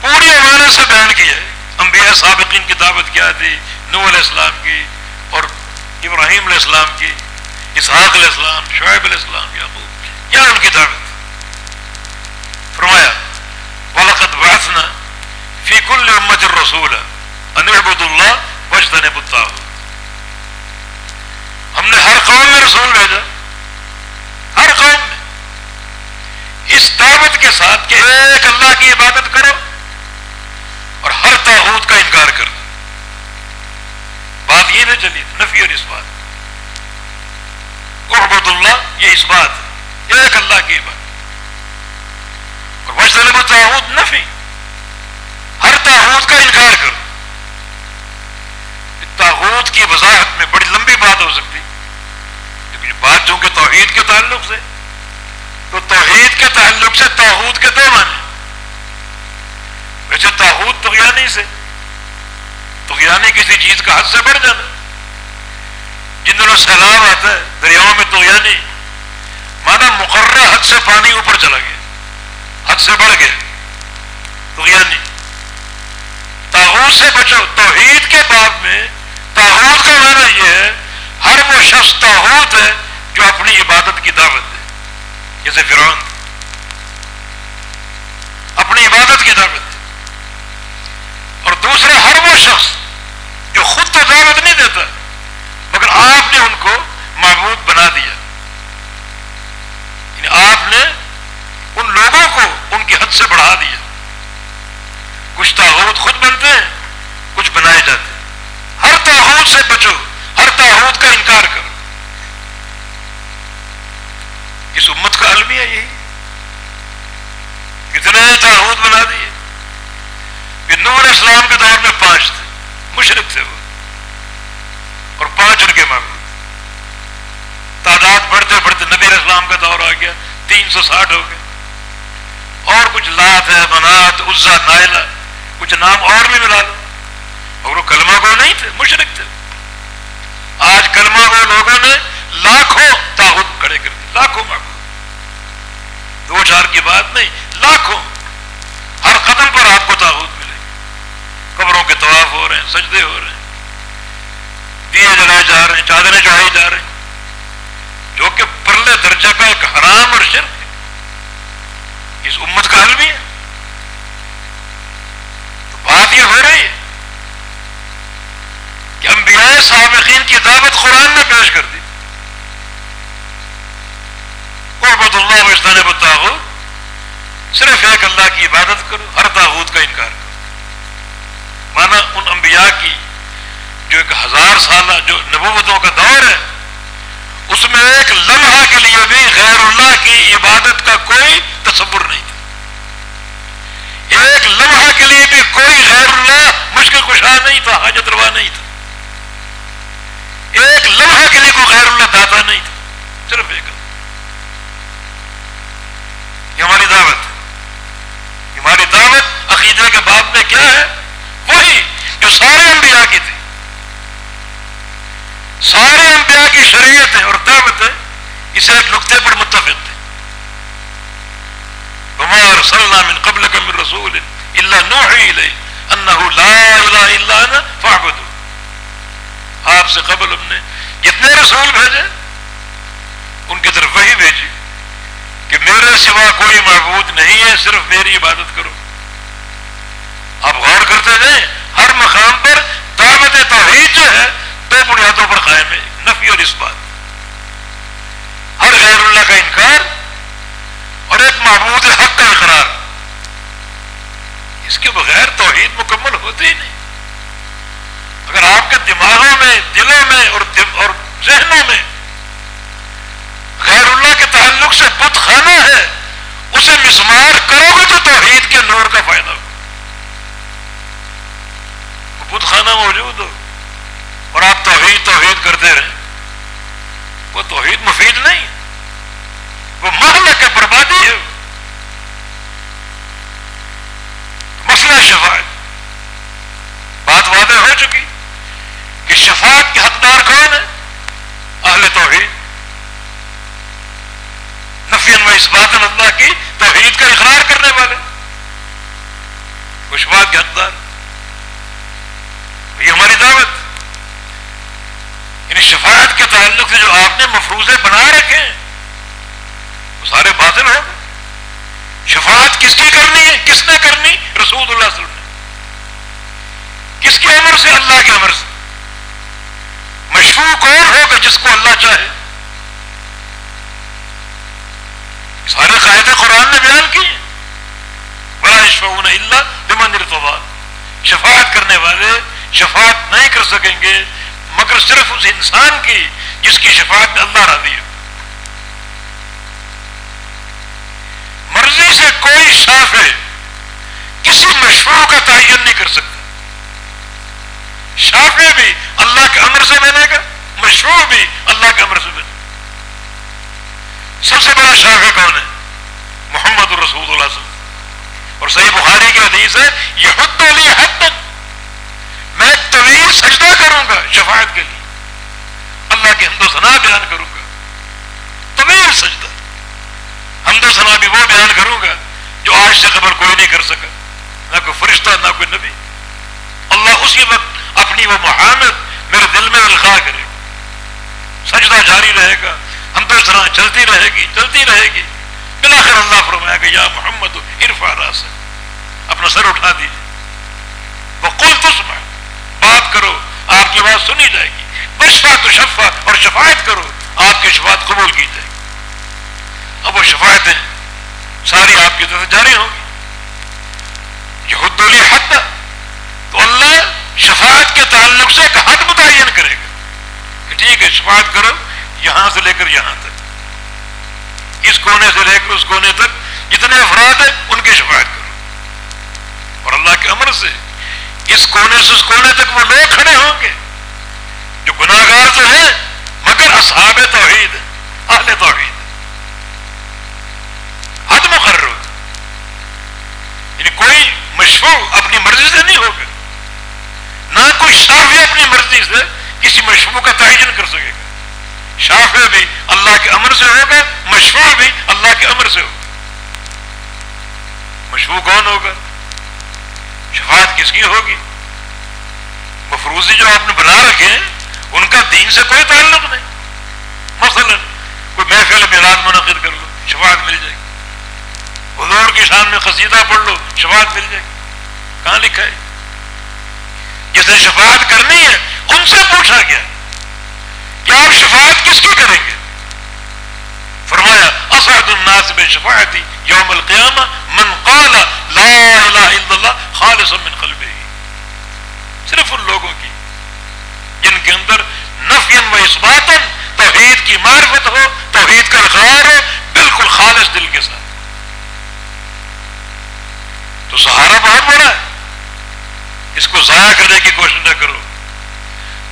پوری حوالے سے بیان کیا ہے. انبیاء سابقین کی دعوت کیا تھی؟ نوح علیہ السلام کی اور ابراہیم علیہ السلام کی، اسحاق علیہ السلام، شعیب علیہ السلام، یعقوب. کیا ان کی دعوت؟ فرمایا وَلَقَدْ بَعَثْنَا فِي كُلِّ أُمَّةٍ رَسُولًا أَنِ اعْبُدُوا اللَّهَ وَاجْتَنِبُوا الطَّاغُوتَ. ہم نے ہر قوم میں رسول بھیجا، ہر قوم میں اس دعوت کے ساتھ کہ ایک اللہ کی عبادت کرو اور ہر طاغوت کا انکار کر دو. بات یہ نہ چلی نفی اور اثبات. اعبدوا اللہ یہ اثبات ہے، ایک اللہ کی عبادت. اور واجتنبوا الطاغوت نفی، ہر طاغوت کا انکار کرو. طاغوت کی وضاحت میں بڑی لمبی بات ہو سکتی، لیکن بات چونکہ توحید کے تعلق سے، تو توحید کے تعلق سے طاغوت کے دو معنی. ویسے طاغوت طغیانی سے، طغیانی کسی چیز کا حد سے بڑھ جانا. جن دنوں سیلاب آتا ہے دریاؤں میں طغیانی مانا مقررہ حد سے پانی اوپر چلا گیا، حد سے بڑھ گیا، طغیانی. طاغوت سے بچو. توحید کے باب میں طاغوت کا معنی یہ ہے ہر وہ شخص طاغوت ہے جو اپنی عبادت کی دعوت دے، جیسے فرعون اپنی عبادت کی دعوت دے. اور دوسرا ہر وہ شخص جو خود تو دعوت نہیں دیتا مگر آپ نے ان کو معبود بنا دیا. یعنی آپ نے ان لوگوں کو ان کی حد سے بڑھا دیا. کچھ طاغوت خود بنتے ہیں، کچھ بنائے جاتے ہیں. ہر طاغوت سے بچو، ہر طاغوت کا انکار کرو. اس امت کا المیہ یہی. کتنے طاغوت بنا دیے. کہ نوح علیہ السلام کے دور میں 5 تھے، مشرک تھے وہ، اور 5 ان کے معبود. تعداد بڑھتے بڑھتے نبی علیہ السلام کا دور آ گیا، 360 ہو گئے. اور کچھ لات ہے، منات، عزا، نائلہ، کچھ نام اور بھی ملا لو، اور وہ کلمہ گو نہیں تھے، مشرک تھے۔ آج کلمہ گو لوگوں نے لاکھوں طاغوت کھڑے کر دیے، لاکھوں معبود، دو چار کی بات نہیں، لاکھوں، ہر قدم پر آپ کو طاغوت ملے گا، قبروں کے طواف ہو رہے ہیں، سجدے ہو رہے ہیں، دیے جلائے جا رہے ہیں، چادریں چڑھائی جا رہے ہیں، جو کہ پرلے درجہ کا ایک حرام اور شرک ہے، اس امت کا حل بھی ہے۔ تو بات یہ ہو رہی ہے کہ انبیاء سابقین کی دعوت قرآن نے پیش کر دی، اعبدوا اللہ واجتنبوا الطاغوت، صرف ایک اللہ کی عبادت کرو، ہر طاغوت کا انکار کرو۔ مانا ان انبیاء کی جو ایک 1000 سالہ جو نبوتوں کا دور ہے، اس میں ایک لمحہ کے لیے بھی غیر اللہ کی عبادت کا کوئی تصور نہیں تھا، ایک لمحہ کے لیے بھی کوئی غیر اللہ مشکل کشا نہیں تھا، حاجت روا نہیں تھا، ایک لمحہ کے لیے کوئی غیر اللہ داتا نہیں تھا، صرف ایک اللہ۔ یہ ہماری دعوت ہے، ہماری دعوت عقیدے کے باب میں کیا ہے؟ وہی جو سارے انبیاء کی تھی، سارے انبیاء کی شریعتیں اور دعوتیں اس ایک نقطے پر متفق تھے، وما ارسلنا من قبلک من رسول الا نوحی الیہ انہ لا الہ الا انا فاعبدون۔ آپ سے قبل ہم نے جتنے رسول بھیجے ان کی طرف وہی بھیجی کہ میرے سوا کوئی معبود نہیں ہے، صرف میری عبادت کرو۔ آپ غور کرتے جائیں، ہر مقام پر دعوت توحید جو ہے دو بنیادوں پر قائم ہے، نفی اور اثبات، ہر غیر اللہ کا انکار اور ایک معبود حق کا اقرار۔ اس کے بغیر توحید مکمل ہوتی ہی نہیں۔ اگر آپ کے دماغوں میں، دلوں میں اور ذہنوں میں غیر اللہ کے تعلق سے بت خانہ ہے، اسے مسمار کرو گے تو توحید کے نور کا فائدہ ہو۔ بت خانہ موجود ہو اور آپ توحید کرتے رہیں، وہ توحید مفید نہیں، وہ مہلک ہے، بربادی ہے۔ مسئلہ شفاعت، بات واضح ہو چکی کہ شفاعت کے حقدار کون ہے؟ اہل توحید، نفی و اثبات اللہ کی توحید کا اقرار کرنے والے، وہ شفاعت کے حقدار۔ یہ ہماری دعوت، یعنی شفاعت کے تعلق سے جو آپ نے مفروضے بنا رکھے ہیں وہ سارے باطل ہو گئے۔ شفاعت کس کی کرنی ہے؟ کس نے کرنی؟ رسول اللہ صلی اللہ علیہ وسلم نے۔ کس کے امر سے؟ اللہ کے امر سے۔ مشفوع کون ہوگا؟ جس کو اللہ چاہے۔ سارے قاعدے قرآن نے بیان کیے، وَلَا يَشْفَعُونَ إِلَّا لِمَنِ ارْتَضَىٰ، شفاعت کرنے والے شفاعت نہیں کر سکیں گے مگر صرف اس انسان کی جس کی شفاعت میں اللہ راضی ہے۔ مرضی سے کوئی شافع کسی مشفوع کا تعین نہیں کر سکتا۔ شافع بھی اللہ کے امر سے بنے گا، مشفوع بھی اللہ کے امر سے بنے گا۔ سب سے بڑا شافع کون ہے؟ محمد رسول اللہ صلی اللہ علیہ وسلم، اور صحیح بخاری کی حدیث ہے، یحد لی حدا، میں طویل سجدہ کروں گا شفاعت کے لیے، اللہ کی حمد و ثنا بیان کروں گا، طویل سجدہ، حمد و ثنا بھی وہ بیان کروں گا جو آج سے قبل کوئی نہیں کر سکا، نہ کوئی فرشتہ نہ کوئی نبی۔ اللہ اسی وقت اپنی وہ محامد میرے دل میں القاء کرے گا، سجدہ جاری رہے گا، حمد و ثنا چلتی رہے گی، چلتی رہے گی، بالآخر اللہ فرمائے گا یا محمد ارفع راسک، اپنا سر اٹھا دیجیے، وقل تسمع، بات کرو آپ کی بات سنی جائے گی، واشفع تشفع، اور شفاعت کرو آپ کی شفاعت قبول کی جائے گی۔ اب وہ شفاعتیں ساری آپ کی طرف جاری ہوں گی۔ یحد لی حدا، تو اللہ شفاعت کے تعلق سے ایک حد متعین کرے گا کہ ٹھیک ہے شفاعت کرو یہاں سے لے کر یہاں تک، اس کونے سے لے کر اس کونے تک جتنے افراد ہیں ان کی شفاعت کرو، اور اللہ کے امر سے اس کونے سے اس کونے تک وہ لوگ کھڑے ہوں گے جو گناہگار تو ہیں مگر اصحاب توحید، اہل توحید، حد مقرر ہو، یعنی کوئی مشفوع اپنی مرضی سے نہیں ہوگا، نہ کوئی شافع اپنی مرضی سے کسی مشفوع کا تعین کر سکے گا. شافع بھی اللہ کے امر سے ہوگا، مشفوع بھی اللہ کے امر سے ہوگا. مشفوع کون ہوگا؟ شفاعت کس کی ہوگی؟ مفروضی جو آپ نے بنا رکھے ہیں ان کا دین سے کوئی تعلق نہیں. مثلا کوئی محفل میلاد منعقد کر لو، شفاعت مل جائے گی. حضور کی شان میں قصیدہ پڑھ لو، شفاعت مل جائے گی. کہاں لکھا ہے؟ جس نے شفاعت کرنی ہے ان سے پوچھا گیا کہ آپ شفاعت کس کی کریں گے؟ فرمایا اسعد الناس بشفاعتی یوم القیامہ من قال لا الہ الا اللہ خالصا من قلبہ. صرف ان لوگوں کی جن کے اندر نفی و اثباتا توحید کی معرفت ہو، توحید کا اقرار ہو، بالکل خالص دل کے ساتھ. تو سہارا بہت بڑا ہے، اس کو ضائع کرنے کی کوشش نہ کرو.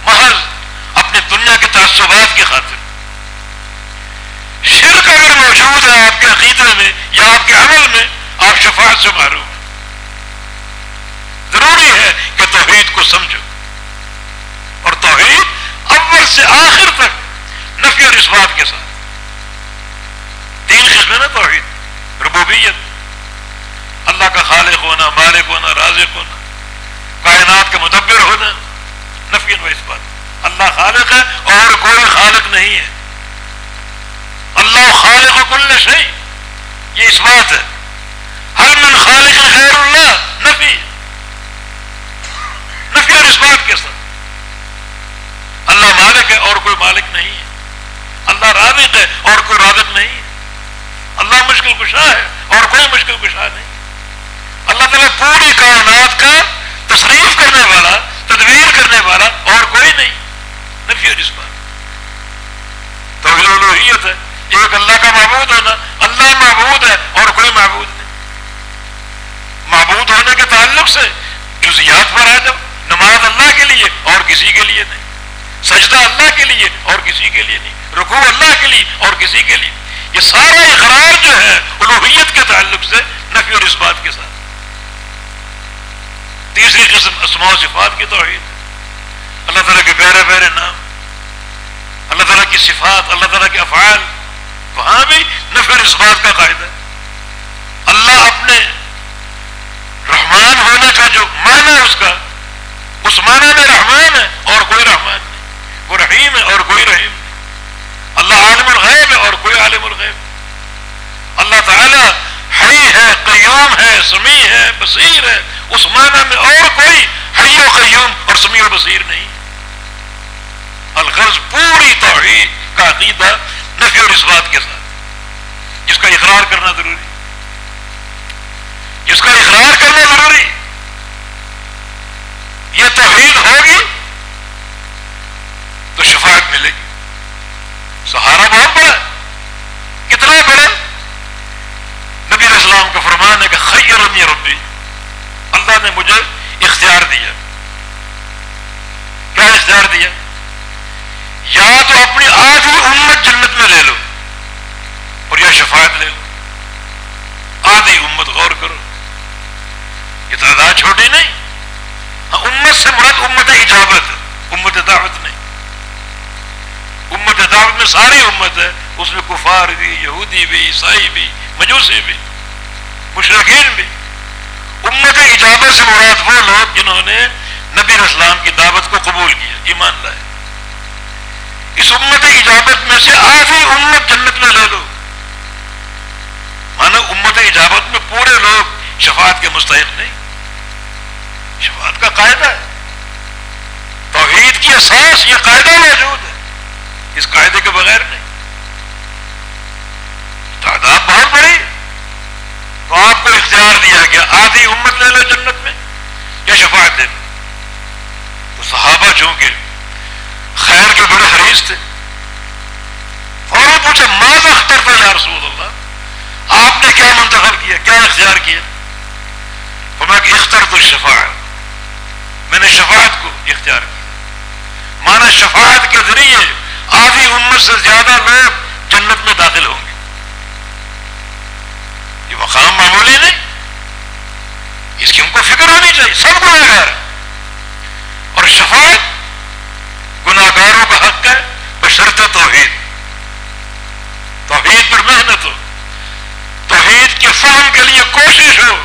محض اپنے دنیا کے تعصبات کی خاطر شرک اگر موجود ہے آپ کے عقیدے میں یا آپ کے عمل میں، آپ شفاعت سے محروم. ضروری ہے کہ توحید کو سمجھو، اور توحید اول سے آخر تک نفی اور اثبات کے ساتھ. تین قسم ہے نا توحید: ربوبیت، اللہ کا خالق ہونا، مالک ہونا، رازق ہونا، کائنات کا مدبر ہونا. نفی و اثبات، اللہ خالق ہے اور کوئی خالق نہیں ہے. اللہ خالق کل شیء، یہ اثبات ہے. ہل من خالق غیر اللہ، نفی. نفی اور اثبات کے ساتھ. اللہ مالک ہے اور کوئی مالک نہیں ہے. اللہ رازق ہے اور کوئی رازق نہیں ہے. اللہ مشکل کشا ہے اور کوئی مشکل کشا نہیں. اللہ تعالیٰ پوری کائنات کا تصریف کرنے والا، تدبیر کرنے والا اور کوئی نہیں. نفی اور اثبات. توحید الوہیت ہے، ایک اللہ کا معبود ہونا. اللہ معبود ہے اور کوئی معبود نہیں. معبود ہونے کے تعلق سے جزیات پر آ جاؤ. نماز اللہ کے لیے اور کسی کے لیے نہیں، سجدہ اللہ کے لیے اور کسی کے لیے نہیں، رکوع اللہ کے لیے اور کسی کے لیے. یہ سارا اقرار جو ہے الوہیت کے تعلق سے نفی اور اثبات کے ساتھ. تیسری قسم اسماء و صفات کی توحید. اللہ تعالیٰ کے پیارے پیارے نام، اللہ تعالیٰ کی صفات، اللہ تعالیٰ کے افعال، وہاں بھی نفی اور اثبات کا قاعدہ ہے. اللہ اپنے رحمان ہونے کا جو معنی ہے اس معنی میں رحمان ہے اور کوئی رحمان نہیں. وہ رحیم ہے اور کوئی رحیم نہیں. اللہ عالم الغیب ہے اور کوئی عالم الغیب. اللہ تعالیٰ حی ہے، قیوم ہے، سمیع ہے، بصیر ہے. اس معنی میں اور کوئی حی و قیوم اور سمیع و بصیر نہیں. الغرض پوری توحید کا عقیدہ نفی اور اثبات کے ساتھ، جس کا اقرار کرنا ضروری، جس کا اقرار کرنا ضروری. یہ توحید ہوگی تو شفاعت ملے گی. سہارا بہت بڑا، کتنا بڑا. نبی علیہ السلام کا فرمان ہے کہ خیرنی ربی، اللہ نے مجھے اختیار دیا. کیا اختیار دیا؟ یا تو اپنی آدھی امت جنت میں لے لو اور یا شفاعت لے لو. آدھی امت، غور کرو، یہ تعداد چھوٹی نہیں. ہاں، امت سے مراد امت اجابت ہے، امت دعوت نہیں. امت دعوت میں ساری امت ہے، اس میں کفار بھی، یہودی بھی، عیسائی بھی، مجوسی بھی، مشرکین بھی. امت اجابت سے مراد وہ لوگ جنہوں نے نبی علیہ السلام کی دعوت کو قبول کیا، ایمان لائے. اس امت اجابت میں سے آدھی امت جنت میں لے لو. مانا امت اجابت میں پورے لوگ شفاعت کے مستحق نہیں. شفاعت کا قاعدہ ہے، توحید کی اساس یہ قاعدہ موجود ہے، اس قاعدے کے بغیر نہیں. تعداد بہت بڑی، تو آپ کو اختیار دیا گیا آدھی امت لے لو جنت میں یا شفاعت دے لو. تو صحابہ چونکہ خیر کے بڑے حریص تھے، فوراً پوچھا ماذا اخترت یا رسول اللہ، آپ نے کیا منتخب کیا، کیا اختیار کیا؟ فرمایا کہ اخترت الشفاعت، میں نے شفاعت کو اختیار کیا. مانا شفاعت کے ذریعے آدھی امت سے زیادہ لوگ جنت میں داخل ہوں گے. یہ مقام معمولی نہیں، اس کی ہم کو فکر ہونی چاہیے. سب گناہ گار ہیں اور شفاعت گناہ گاروں کا حق ہے بشرط توحید. توحید پر محنت ہو, توحید کے فہم کے لیے کوشش ہو,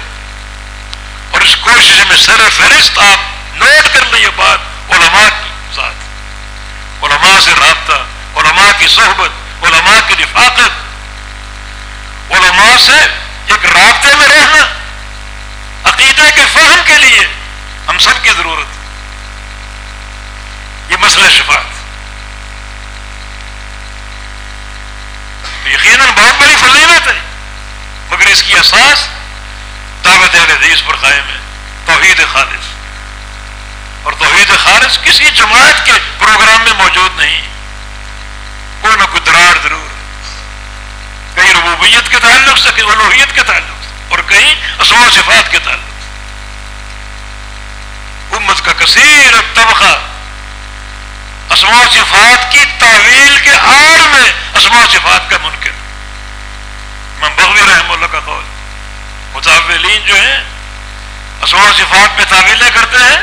اور اس کوشش میں سر فہرست آپ نوٹ کر لیں یہ بات, علماء کی ذات, علماء سے رابطہ, علماء کی صحبت, علماء کی رفاقت, علماء سے ایک رابطے میں رہنا عقیدے کے فہم کے لیے ہم سب کی ضرورت ہے. یہ مسئلہ شفاعت یقیناً بہت بڑی فضیلت ہے, مگر اس کی اساس دعوت اہل حدیث پر قائم ہے, توحید خالص. اور توحید خالص کسی جماعت کے پروگرام میں موجود نہیں, کوئی نہ کوئی دراڑ ضرور ہے, کہیں ربوبیت کے تعلق سے, کہیں الوہیت کے تعلق سے, اور کہیں اسماء و صفات کے تعلق سے. امت کا کثیر طبقہ اسماء و صفات کی تعویل کے آڑ میں اسماء و صفات کا منکر. امام بغوی رحمہ اللہ کا قول, متاولین جو ہیں اسماء و صفات میں تعویلیں کرتے ہیں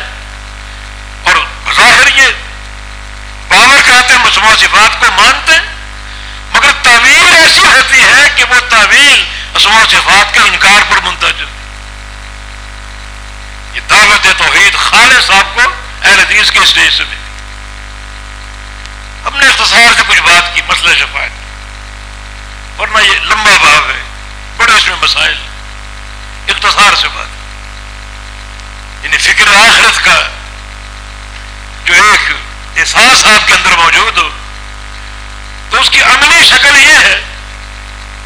اور ظاہر یہ باور کرتے ہیں اسماء و صفات کو مانتے ہیں, مگر تعویل ایسی ہوتی ہے کہ وہ تعویل اسماء و صفات کے انکار پر منتج. یہ دعوت توحید خالص آپ کو اہل حدیث کے اسٹیج سے ملی. ہم نے اختصار سے کچھ بات کی مسئلہ شفاعت, ورنہ یہ لمبا باب ہے, بڑے اس میں مسائل, اختصار سے بات. یعنی فکر آخرت کا جو ایک احساس آپ کے اندر موجود ہو, تو اس کی عملی شکل یہ ہے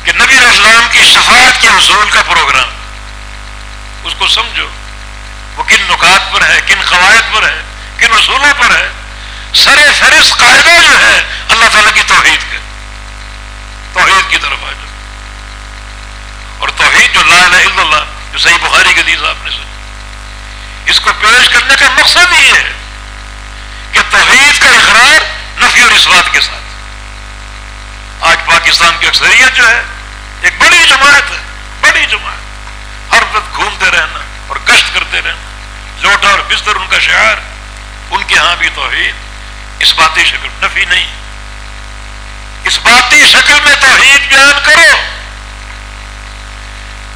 کہ نبی علیہ السلام کی شفاعت کے حصول کا پروگرام, اس کو سمجھو وہ کن نکات پر ہے, کن قواعد پر ہے, کن اصولوں پر ہے. سر فہرست قاعدہ جو ہے اللہ تعالیٰ کی توحید کا, توحید کی طرف آ جاؤ. اور توحید جو لا الہ الا اللہ, جو صحیح بخاری کی حدیث آپ نے سنی, اس کو پیش کرنے کا مقصد یہ ہے کہ توحید کا اقرار نفی اور اثبات کے ساتھ. آج پاکستان کی اکثریت جو ہے ایک بڑی جماعت ہے, بڑی جماعت, ہر وقت گھومتے رہنا اور گشت کرتے رہنا, لوٹا اور بستر ان کا شعار. ان کے ہاں بھی توحید اثباتی شکل, نفی نہیں, اثباتی شکل میں توحید بیان کرو,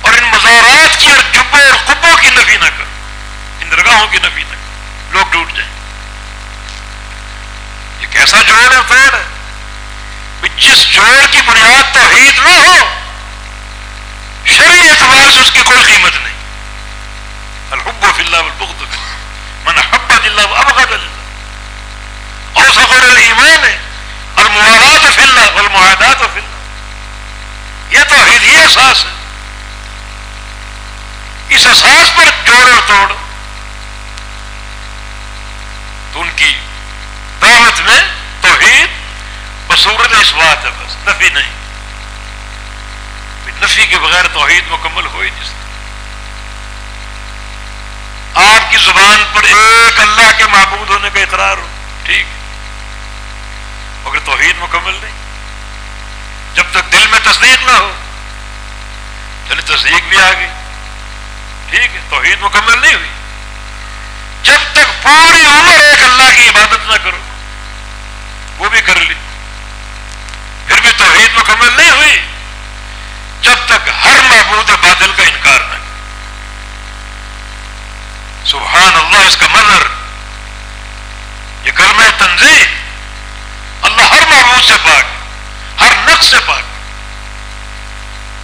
اور ان مزارات کی اور جبوں اور قبوں کی نفی نہ کرو, ان درگاہوں کی نفی نہ کرو, لوگ ڈوٹ جائیں. یہ کیسا جوڑ ہے, فیر ہے. جس جوڑ کی بنیاد توحید نہ ہو, شرعی اعتبار سے اس کی کوئی قیمت نہیں. الحب فی اللہ والبغض فی اللہ, من حب للہ وابغض للہ. اوثق الایمان الموالات فی اللہ والمعادات فی اللہ. یہ توحید, یہ اساس ہے. اس اساس پر جوڑ اور توڑ, تو ان کی دعوت میں توحید بصورت اثبات ہے, بس نفی نہیں. نفی کے بغیر توحید مکمل ہو ہی نہیں سکتی. آپ کی زبان پر ایک اللہ کے معبود ہونے کا اقرار ہو, ٹھیک ہے, مگر توحید مکمل نہیں. جب تک دل میں تصدیق نہ ہو, چلے تصدیق بھی آ گئی, ٹھیک ہے, توحید مکمل نہیں ہوئی. جب تک پوری عمر ایک اللہ کی عبادت نہ کرو, وہ بھی کر لی, پھر بھی توحید مکمل نہیں ہوئی. جب تک ہر معبود باطل کا انکار نہ کرو. سبحان اللہ, اس کا منظر, یہ کلمہ تنزیہ, اللہ ہر معبود سے پاک, ہر نقص سے پاک.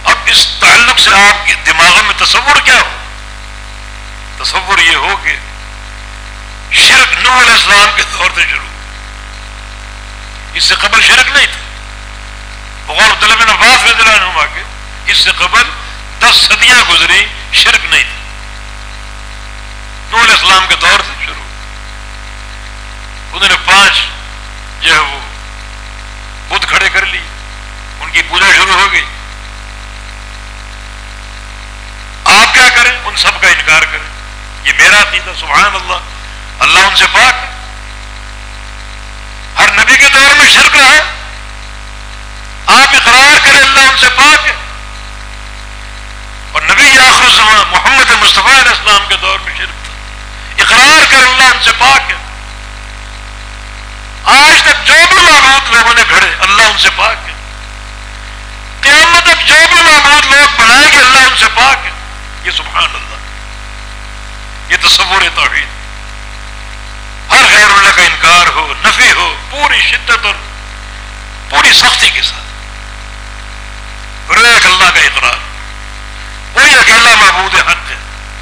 اب اس تعلق سے آپ کے دماغوں میں تصور کیا ہو؟ تصور یہ ہو کہ شرک نوح علیہ السلام کے دور سے شروع, اس سے قبل شرک نہیں تھا. بغور عبداللہ بن عباس رضی اللہ عنہما کے, اس سے قبل 10 صدیاں گزری, شرک نہیں تھا. نوح علیہ السلام کے دور سے شروع. انہوں نے 5 جو ہے وہ بت کھڑے کر لی, ان کی پوجا شروع ہو گئی. آپ کیا کریں, ان سب کا انکار کریں. یہ میرا عقیدہ, سبحان اللہ, اللہ ان سے پاک ہے. ہر نبی کے دور میں شرک رہا, آپ اقرار کریں اللہ ان سے پاک ہے. اور نبی آخر الزمان محمد مصطفیٰ علیہ السلام کے دور میں شرک تھا. اقرار کر اللہ ان سے پاک ہے. آج تک جو بھی معبود لوگوں نے گھڑے اللہ ان سے پاک ہے. قیامت تک جو بھی معبود لوگ بنائیں گے اللہ ان سے پاک ہے. یہ سبحان اللہ، یہ تصور توحید. ہر غیر اللہ کا انکار ہو، نفی ہو، پوری شدت اور پوری سختی کے ساتھ. اور ایک اللہ کا اقرار، وہی اکیلا معبود حق ہے،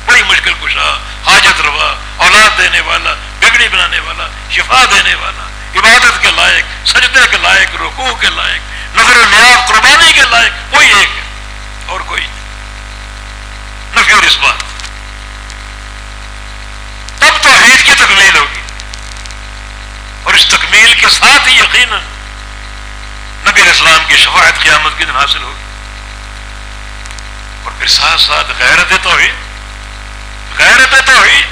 بڑی مشکل کشا، حاجت روا، اولاد دینے والا، بگڑی بنانے والا، شفا دینے والا، عبادت کے لائق، سجدے کے لائق، رکوع کے لائق، نظر و نیاز قربانی کے لائق وہی ایک ہے اور کوئی نہیں. نفی اور اثبات، تب توحید کی تکمیل ہوگی. اور اس تکمیل کے ساتھ ہی یقیناً نبی علیہ السلام کی شفاعت قیامت کے دن حاصل ہوگی. اور پھر ساتھ ساتھ غیرت توحید، غیرت توحید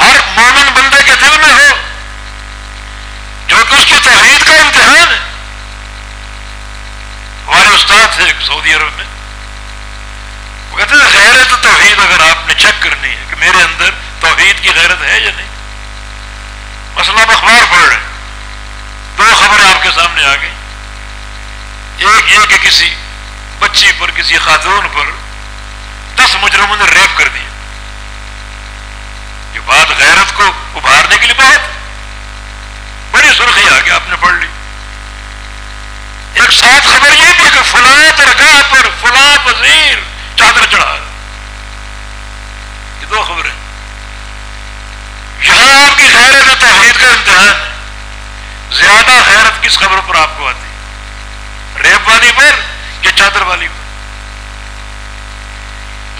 ہر مومن بندے کے دل میں ہو، جو کہ اس کی توحید کا امتحان ہے. ہمارے استاد تھے سعودی عرب میں، وہ کہتے ہیں غیرت توحید اگر آپ نے چیک کرنی ہے کہ میرے اندر توحید کی غیرت ہے یا نہیں. مثلا آپ اخبار پڑھ رہے ہیں، دو خبریں آپ کے سامنے آ گئی. ایک یہ کہ کسی بچی پر، کسی خاتون پر 10 مجرموں نے ریپ کر دیا. یہ بات غیرت کو ابھارنے کے لیے بہت بڑی سرخی آ گیا، آپ نے پڑھ لی. ایک ساتھ خبر یہ بھی کہ فلاں درگاہ پر فلاں وزیر چادر چڑھا. یہ دو خبریں. یہاں آپ کی غیرت توحید کا امتحان ہے. زیادہ غیرت کس خبر پر آپ کو آتی؟ ریپ والی پر یا چادر والی پر؟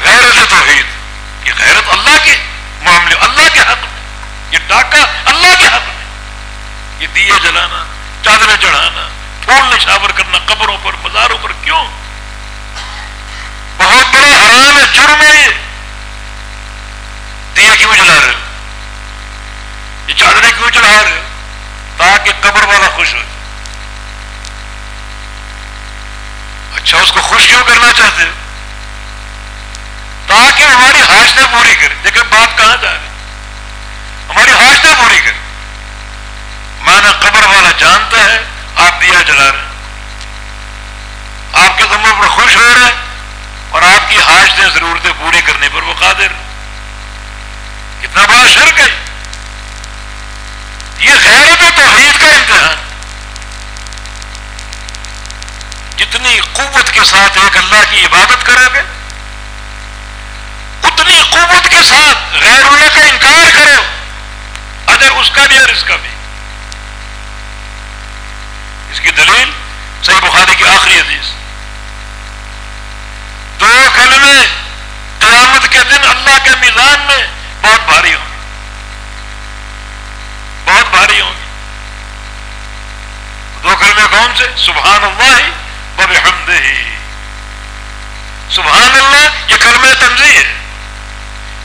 غیرت توحید، یہ غیرت اللہ کے معاملے، اللہ کے حق میں. یہ ڈاکہ اللہ کے حق میں. یہ دیے جلانا، چادریں چڑھانا، پھول نشاور کرنا قبروں پر، مزاروں پر، کیوں؟ بہت بڑا حرام ہے، جرم ہے. یہ دیے کیوں جلا رہے ہو؟ یہ چادریں کیوں چڑھا رہے ہو؟ تاکہ قبر والا خوش ہو. اچھا، اس کو خوش کیوں کرنا چاہتے ہو؟ تاکہ ہماری حاجتیں پوری کرے. دیکھیں بات کہاں جا رہی، ہماری حاجتیں پوری کرے. مانا قبر والا جانتا ہے آپ دیا جلا رہے ہیں، آپ کے ذمہ پر خوش ہو رہے ہیں اور آپ کی حاجتیں ضرورتیں پوری کرنے پر وہ قادر. کتنا بڑا شرک ہے. یہ غیرت توحید کا امتحان. جتنی قوت کے ساتھ ایک اللہ کی عبادت کرو گے، اتنی قوت کے ساتھ غیر اللہ کا انکار کرو، اجر اس کا بھی اور اس کا بھی. اس کی دلیل صحیح بخاری کی آخری حدیث، دو کلمے قیامت کے دن اللہ کے میزان میں بہت بھاری ہوں گے، بہت بھاری ہوں گے. دو کلمے کون سے؟ سبحان اللہ و بحمدہ. سبحان اللہ یہ کلمہ تنزیہ ہے.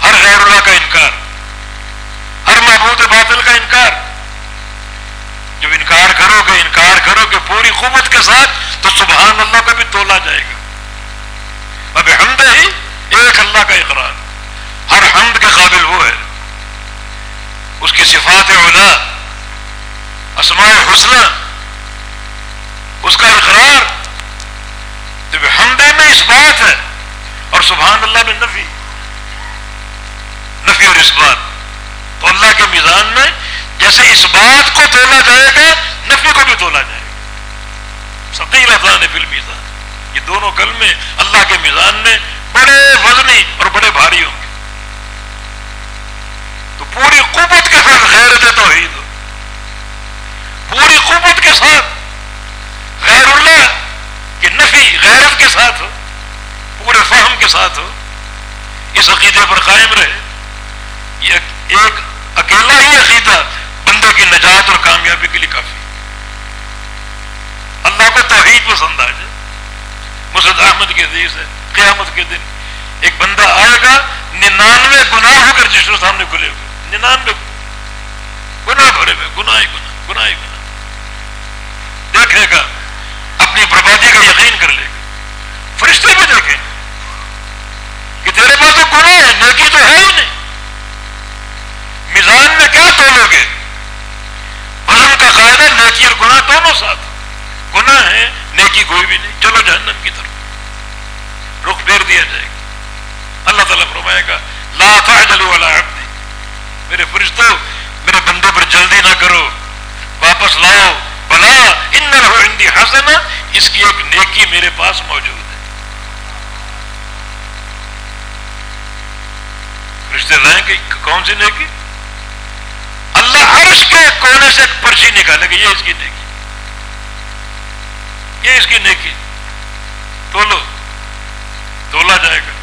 ہر غیر اللہ کا انکار، ہر معبود باطل کا انکار. جب انکار کرو گے پوری قوت کے ساتھ تو سبحان اللہ کا بھی تولا جائے گا. و بحمدہ ایک اللہ کا اقرار. ہر حمد کے قابل وہ ہے، اس کی صفات علا، اسماء حسنى، اس کا اقرار. تو حمدہ میں اس بات ہے اور سبحان اللہ میں نفی اور اس بات. تو اللہ کے میزان میں جیسے اس بات کو تولا جائے گا، نفی کو بھی تولا جائے گا. ثقیلتان فی المیزان. یہ دونوں کلمے اللہ کے میزان میں بڑے وزنی اور بڑے بھاری ہوں گے. تو پوری قوت کے ساتھ غیرت توحید ہو، پوری قوت کے ساتھ غیر اللہ کی نفی غیرت کے ساتھ ہو، پورے فہم کے ساتھ ہو. اس عقیدے پر قائم رہے. یہ ایک اکیلا ہی عقیدہ بندے کی نجات اور کامیابی کے لیے کافی. اللہ کو توحید پسند آ جائے. مسند احمد کی حدیث ہے، قیامت کے دن ایک بندہ آئے گا 99 گناہوں کے رجسٹر سامنے کھلے ہوئے، 99 گناہ بھرے ہوئے، گناہ ہی گناہ. دیکھے گا، اپنی بربادی کا یقین کر لے گا. فرشتے بھی دیکھیں، نیکی اور گناہ دونوں ساتھ. گناہ ہے نیکی کوئی بھی نہیں, چلو جہنم کی طرف رخ پھیر دیا جائے گا. اللہ تعالیٰ فرمائے گا لا تعجلوا علی عبدی, میرے فرشتوں میرے بندے پر جلدی نہ کرو, واپس لاؤ. بلا ان لہ عندی حسنہ, اس کی ایک نیکی میرے پاس موجود ہے. فرشتے لائیں گے کون سی نیکی؟ اللہ عرش کے کونے سے ایک پرچی نکالے گا, یہ اس کی نیکی, یہ اس کی نیکی. تولو, تولا جائے گا.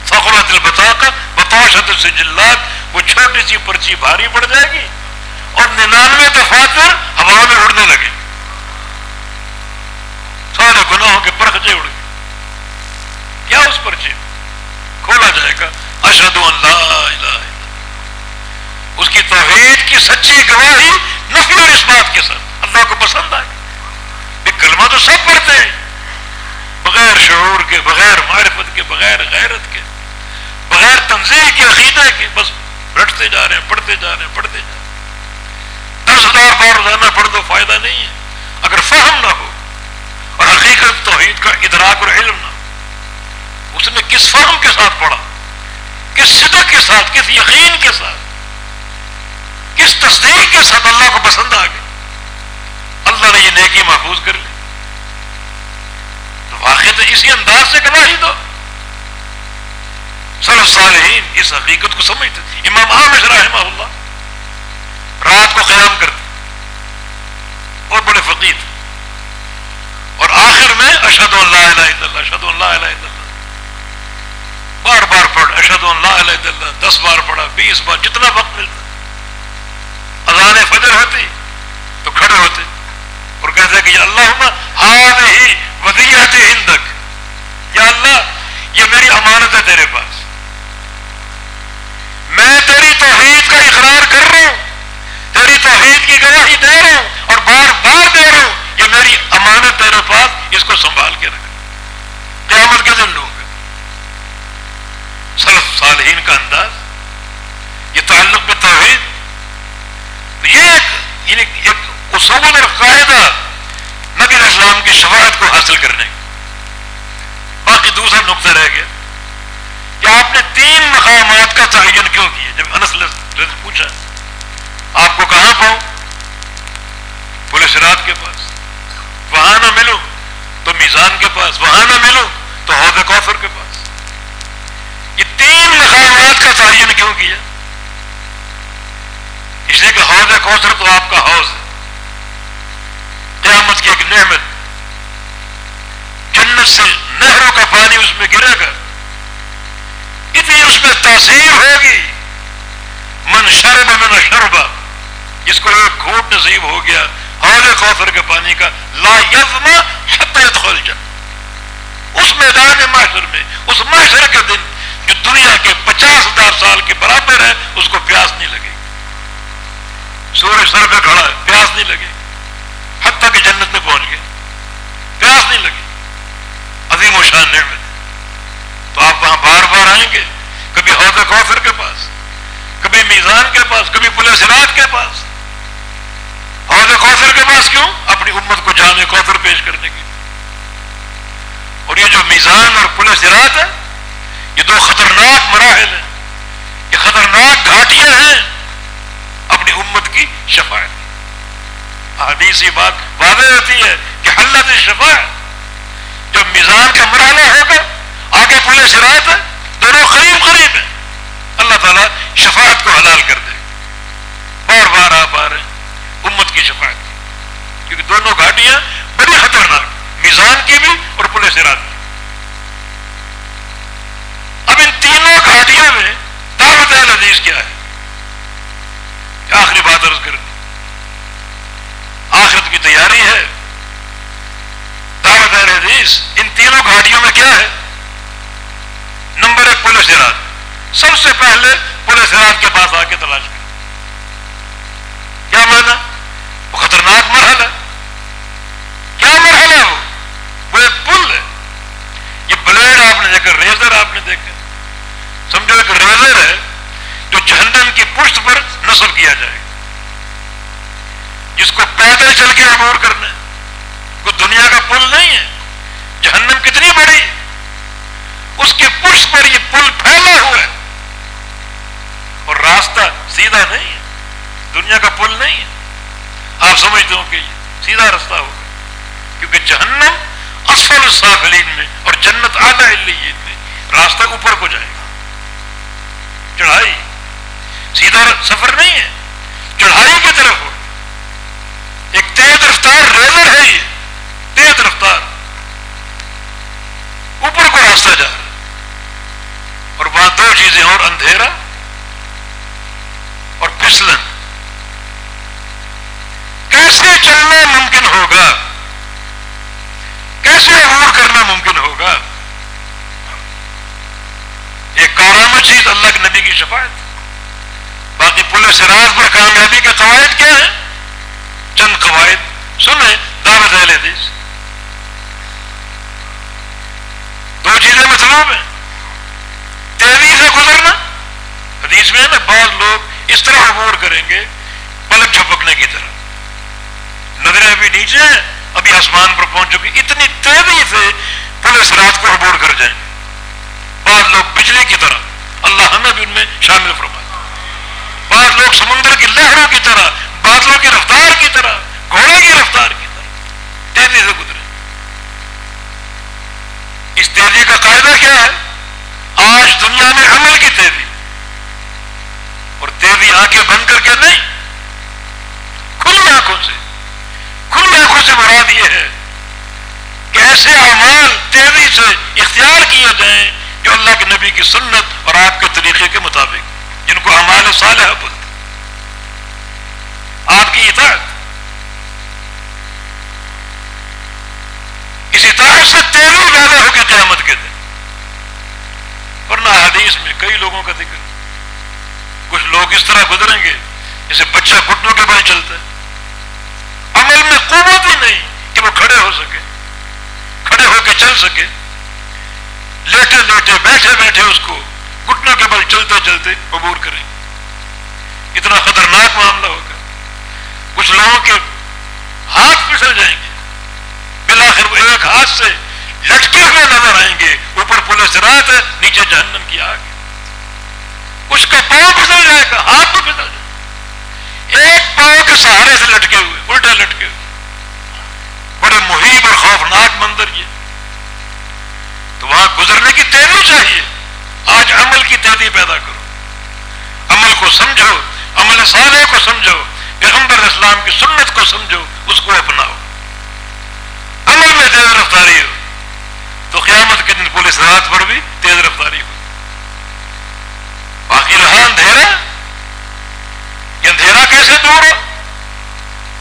ثقلت البطاقہ بطاشت السجلات, وہ چھوٹی سی پرچی بھاری پڑ جائے گی اور 99 دفاتر ہوا میں اڑنے لگے, سارے گناہوں کے پرخچے اڑ گئے. کیا اس پرچی کھولا جائے گا اشہد ان لا الہ الا اللہ, اس کی توحید کی سچی گواہی نفی اور اثبات کے ساتھ. اللہ کو پسند آئے. یہ کلمہ تو سب پڑھتے ہیں بغیر شعور کے, بغیر معرفت کے, بغیر غیرت کے, بغیر تنزیہ کے, عقیدہ کے, بس رٹتے جا رہے ہیں, پڑھتے جا رہے ہیں, پڑھتے جا رہے ہیں. 10,000 بار روزانہ پڑھ دو فائدہ نہیں ہے اگر فہم نہ ہو اور حقیقت توحید کا ادراک اور علم نہ ہو. اس نے کس فہم کے ساتھ پڑھا, کس صدق کے ساتھ, کس یقین کے ساتھ, کس تصدیق کے ساتھ اللہ کو پسند آ گئی. اللہ نے یہ نیکی محفوظ کر لی. تو واقعی اسی انداز سے گواہی دو. سلف صالحین اس حقیقت کو سمجھتے. امام احمد رحمہ اللہ رات کو قیام کرتے اور بڑے فقیر تھے, اور آخر میں اشہد ان لا الہ الا اللہ, اشہد ان لا الہ الا اللہ بار بار پڑھ, اشہد ان لا الہ الا اللہ 10 بار پڑھا, 20 بار, جتنا وقت ملتا. اذان فجر ہوتی تو کھڑے ہوتے اور کہتے کہ یا اللہم ہذہ ودیعۃ عندک, یا اللہ یہ میری امانت ہے تیرے پاس, میں تیری توحید کا اقرار کر رہا ہوں, تیری توحید کی گواہی دے رہا ہوں اور بار بار دے رہا ہوں, یہ میری امانت تیرے پاس, اس کو سنبھال کے رکھ, قیامت کے دن لوں گا. سلف صالحین کا انداز, یہ تعلق میں توحید, یہ ایک اصول اور قاعدہ نبی علیہ السلام کی شفاعت کو حاصل کرنے کا. باقی دوسرا نقطہ رہ گیا کہ آپ نے 3 مقامات کا تعین کیوں کیا. جب انس نے پوچھا آپ کو کہاں پاؤں, پولیس رات کے پاس, وہاں نہ ملوں تو میزان کے پاس, وہاں نہ ملوں تو حوض کوثر کے پاس. یہ 3 مقامات کا تعین کیوں کیا؟ اس لیے کہ حوض کوثر تو آپ کا حوض ہے, قیامت کی ایک نعمت, جنت سے نہروں کا پانی اس میں گرے گا, اتنی اس میں تاثیر ہوگی. من شرب من شربا, جس کو ایک گھونٹ نصیب ہو گیا حوض کوثر کے پانی کا, لا یظمأ حتی یدخل الجنہ. اس میدان محشر میں, اس محشر کے دن جو دنیا کے 50,000 سال کے برابر ہے, اس کو پیاس نہیں لگے. سورج سر پہ کھڑا ہے, پیاس نہیں لگے, حتیٰ کہ جنت میں پہنچ گئے, پیاس نہیں لگی. عظیم و شان نعمت. تو آپ وہاں بار بار آئیں گے, کبھی حوض کوثر کے پاس, کبھی میزان کے پاس, کبھی پل صراط کے پاس. حوض کوثر کے پاس کیوں؟ اپنی امت کو جام کوثر پیش کرنے کی. اور یہ جو میزان اور پل صراط ہے, یہ 2 خطرناک مراحل ہیں, یہ خطرناک گھاٹیاں ہیں اپنی امت کی شفاعت. حدیث یہ بات واضح ہوتی ہے کہ حلت الشفاعت, جو میزان کا مرحلہ ہوگا, آگے پل صراط ہے, دونوں قریب قریب ہیں, اللہ تعالیٰ شفاعت کو حلال کر دے. بار بار آپ آ رہے ہیں امت کی شفاعت کی, کیونکہ دونوں گھاٹیاں بڑی خطرناک, میزان کی بھی اور پل صراط کی. اب ان تینوں گھاٹیوں میں دعوت اہل حدیث کیا ہے؟ آخری بات عرض کرنی, آخرت کی تیاری ہے. دعوت اہل حدیث ان تینوں گھاٹیوں میں کیا ہے؟ نمبر 1 پل صراط. سب سے پہلے پل صراط کے پاس آ کے تلاش کریں. کیا معنی؟ وہ خطرناک مرحلہ ہے. کیا مرحلہ ہے وہ ایک پل ہے. یہ بلیڈ آپ نے دیکھا, ریزر آپ نے دیکھا, سمجھو ایک ریزر ہے جو جہنم کی پشت پر نصب کیا جائے گا, جس کو پیدل چل کے عبور کرنا ہے، کوئی دنیا کا پل نہیں ہے. جہنم کتنی بڑی، اس کے پشت پر یہ پل پھیلا ہوا ہے، اور راستہ سیدھا نہیں ہے، دنیا کا پل نہیں ہے. آپ سمجھتے ہو کہ یہ سیدھا راستہ ہوگا، کیونکہ جہنم اسفل السافلین میں اور جنت اعلی علیین میں، راستہ اوپر کو جائے گا. چڑھائی، سیدھا سفر نہیں ہے، چڑھائی کی طرف ہو. ایک تیز رفتار ریلر ہے، یہ تیز رفتار اوپر کو راستہ جا رہا ہے. اور وہاں دو چیزیں اور، اندھیرا اور پھسلن. کیسے چلنا ممکن ہوگا، کیسے عبور کرنا ممکن ہوگا؟ ایک کارآمد چیز اللہ کے نبی کی شفاعت. باقی پل صراط پر کامیابی کے قواعد کیا ہیں؟ چند قواعد سنیں، دعوت اہل حدیث. دو چیزیں مطلوب ہیں، تیزی سے گزرنا. حدیث میں ہے نا، بعض لوگ اس طرح عبور کریں گے پلک جھپکنے کی طرح، نظریں ابھی نیچے ہیں، ابھی آسمان پر پہنچ چکی، اتنی تیزی سے پل صراط کو عبور کر جائیں گے. بعض لوگ بجلی کی طرح، اللہ ہمیں بھی ان میں شامل فرمائے. بعض لوگ سمندر کی لہروں کی طرح، بادلوں کی رفتار کی طرح، گھوڑے کی رفتار کی طرح تیزی سے گزرے. اس تیزی کا قاعدہ کیا ہے؟ آج دنیا میں عمل کی تیزی، اور تیزی آنکھیں بند کر کے نہیں، کھلی آنکھوں سے. کھلی آنکھوں سے مراد یہ ہے کہ ایسے اعمال تیزی سے اختیار کیے جائیں جو اللہ کے نبی کی سنت اور آپ کے طریقے کے مطابق، جن کو اعمال صالحہ بولتے. آپ کی اطاعت، اس اطاعت سے تیزی پیدا ہوگی قیامت کے دن. ورنہ حدیث میں کئی لوگوں کا ذکر، کچھ لوگ اس طرح گزریں گے جیسے بچہ گھٹنوں کے بل چلتا ہے، عمل میں قوت ہی نہیں کہ وہ کھڑے ہو سکے، کھڑے ہو کے چل سکے. لیٹے لیٹے بیٹھے بیٹھے اس کو گھٹنوں کے بل چلتے چلتے عبور کریں. اتنا خطرناک معاملہ ہوگا. کچھ لوگوں کے ہاتھ پھسل جائیں گے، بالآخر وہ ایک ہاتھ سے لٹکے ہوئے نظر آئیں گے، اوپر پل صراط ہے، نیچے جہنم کی آگ. کچھ کا پاؤں پھسل جائے گا، ہاتھ بھی پھسل جائے گا، ایک پاؤں کے سہارے سے لٹکے ہوئے، الٹے لٹکے ہوئے. بڑے محیب اور خوفناک منظر یہ. تو وہاں گزرنے کی تیزی چاہیے. آج عمل کی تیزی پیدا کرو، عمل کو سمجھو، عمل صالح کو سمجھو، پیغمبر اسلام کی سنت کو سمجھو، اس کو اپناؤ. عمل میں تیز رفتاری ہو تو قیامت کے دن پل صراط پر بھی تیز رفتاری ہو. باقی رہا اندھیرا، یہ اندھیرا کیسے دور ہو؟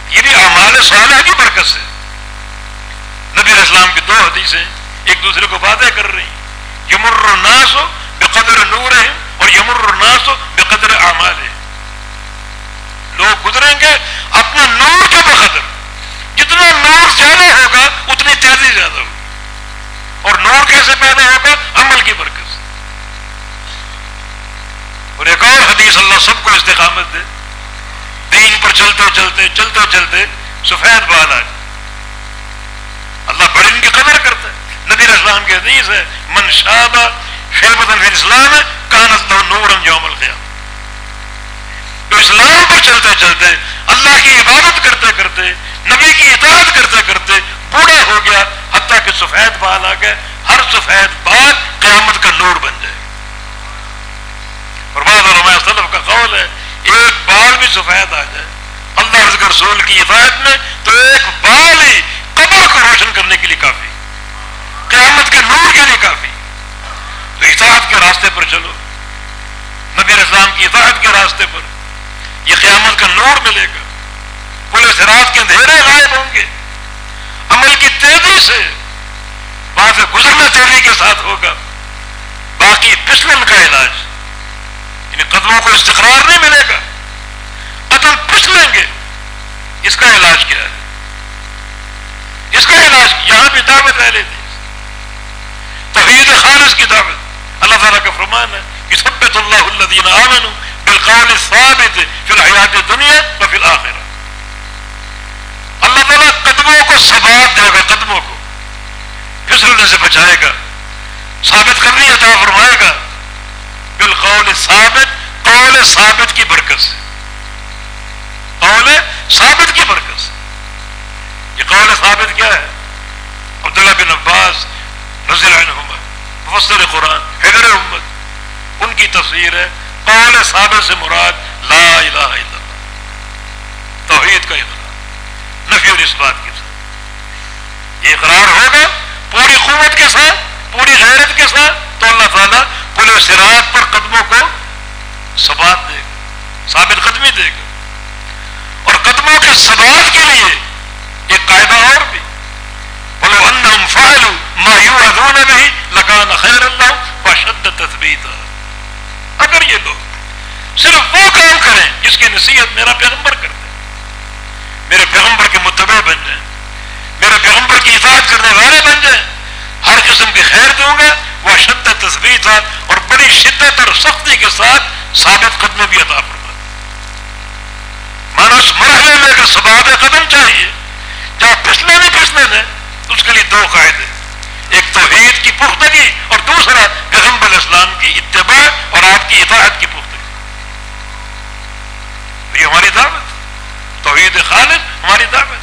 یہ بھی اعمال صالحہ کی برکت سے. نبی اسلام کی دو حدیثیں ایک دوسرے کو واضح کر رہی ہیں. یمر الناس بقدر نورہم اور یمر الناس بقدر اعمالہم. لوگ گزریں گے اپنے نور کے بقدر، جتنا نور زیادہ ہوگا اتنی تیزی زیادہ ہوگی. اور نور کیسے پیدا ہوگا؟ عمل کی برکت سے. اور ایک اور حدیث، اللہ سب کو استقامت دے، دین پر چلتے چلتے چلتے چلتے سفید بال آ جائے. اللہ بڑی ان کی قدر کرتا ہے. نبی اسلام کی حدیث ہے، من شاب شیبۃ فی الاسلام کانت لہ نورا یوم القیامہ. تو اسلام پر چلتے چلتے، اللہ کی عبادت کرتے کرتے، نبی کی اطاعت کرتے کرتے بوڑھا ہو گیا، حتیٰ کہ سفید بال آ گئے. ہر سفید بال قیامت کا نور بن جائے. اور بعض علماء سلف کا قول ہے، ایک بال بھی سفید آ جائے اللہ کے رسول کی اطاعت میں تو ایک بال ہی قبر کو روشن کرنے کے لیے کافی، قیامت کے نور کے لیے کافی. تو اطاعت کے راستے پر چلو، نبی اسلام کی اطاعت کے راستے پر، یہ قیامت کا نور ملے گا. پل صراط کے اندھیرے غائب ہوں گے. عمل کی تیزی سے وہاں سے گزرنا تیزی کے ساتھ ہوگا. باقی پھسلن کا علاج، یعنی قدموں کو استقرار نہیں ملے گا، قدم پھسلیں گے. اس کا علاج کیا ہے؟ اس کا علاج یہاں بھی دعوت ہے لیتی، توحید خالص کی دعوت. اللہ تعالیٰ کا فرمان ہے، یثبت اللہ الذین آمنوا بالقول الثابت فی الحیات الدنیا وفی الآخرہ. ثبات دے گا قدموں کو، پھسلنے سے بچائے گا، ثابت قدمی عطا فرمائے گا بالقول ثابت، قول ثابت کی برکت سے، قول ثابت کی برکت سے۔ یہ قول ثابت کیا ہے؟ عبداللہ بن عباس رضی اللہ عنہما مفسر قرآن حبر امت، ان کی تفسیر ہے قول ثابت سے مراد لا الہ الا اللہ، توحید کا اقرار، نفی اور اثبات کے ساتھ یہ اقرار ہوگا پوری قوت کے ساتھ، پوری غیرت کے ساتھ، تو اللہ تعالیٰ پل صراط پر قدموں کو ثبات دے گا، ثابت قدمی دے گا۔ اور قدموں کے ثبات کے لیے ایک قاعدہ اور بھی، وَلَوْ أَنَّهُمْ فَعَلُوا مَا يُوعَظُونَ بِهِ لَكَانَ خَيْرًا لَهُمْ وَأَشَدَّ تَثْبِيتًا۔ اگر یہ لوگ صرف وہ کام کریں جس کی نصیحت میرا پیغمبر کرتے ہیں، میرے پیغمبر کے متبع بن جائیں، میرے پیغمبر کی اطاعت کرنے والے بن جائیں، ہر قسم کی خیر دوں گا، وَأَشَدَّ تَثْبِيتًا، اور بڑی شدت اور سختی کے ساتھ ثابت قدمی بھی عطا فرما۔ مانو اس مرحلے میں اگر ثبات قدم چاہیے جہاں پھسلے نہیں پھسلے نے، تو اس کے لیے دو قاعدے، ایک توحید کی پختگی اور دوسرا پیغمبر اسلام کی اتباع اور آپ کی اطاعت کی پختگی۔ یہ ہماری دعوت، توحید خالص ہماری دعوت،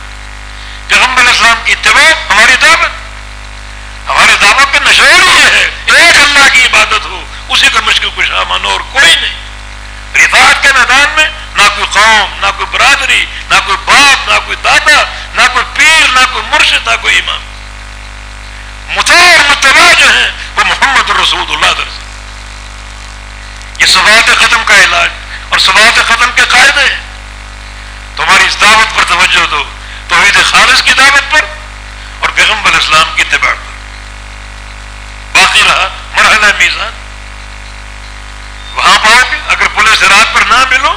پیغمبر اسلام کی اتباع ہماری دعوت۔ ہماری دعوت کا نشان یہ ہے ایک اللہ کی عبادت ہو، اسی کا مشکل کشا مانو اور کوئی نہیں۔ اطاعت کے میدان میں نہ کوئی قوم، نہ کوئی برادری، نہ کوئی باپ، نہ کوئی دادا، نہ کوئی پیر، نہ کوئی مرشد، نہ کوئی امام۔ مطاع اور متبع جو ہیں وہ محمد رسول اللہ صلی اللہ علیہ وسلم۔ یہ ثبات قدم کا علاج اور ثبات قدم کے قاعدے ہیں۔ تمہاری اس دعوت پر توجہ دو، توحید خالص کی دعوت پر اور پیغمبر اسلام کی اتباع پر۔ باقی رہا مرحلہ میزان، وہاں پاؤ گے۔ اگر پل صراط پر نہ ملو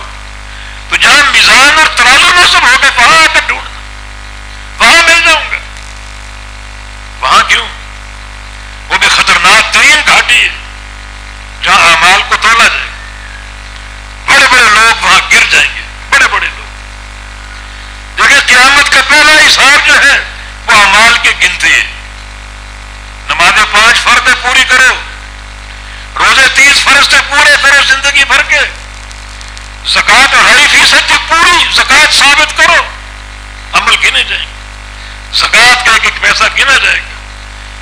تو جہاں میزان اور ترازو نصب ہوگا وہاں آ کر ڈھونڈنا، وہاں مل جاؤں گا۔ وہاں کیوں؟ وہ بھی خطرناک ترین گھاٹی ہے جہاں اعمال کو تولا جائے گا، بڑے بڑے لوگ وہاں گر جائیں گے، بڑے بڑے لوگ۔ دیکھیں قیامت کا پہلا حساب جو ہے وہ اعمال کی گنتی ہے۔ نمازیں 5 فرض پوری کرو، روزے 30 فرض سے پورے کرو زندگی بھر کے، زکوٰۃ 2.5% کی پوری زکوٰۃ ثابت کرو، عمل گنے جائیں گے، زکوٰۃ کا ایک ایک پیسہ گنا جائے گا،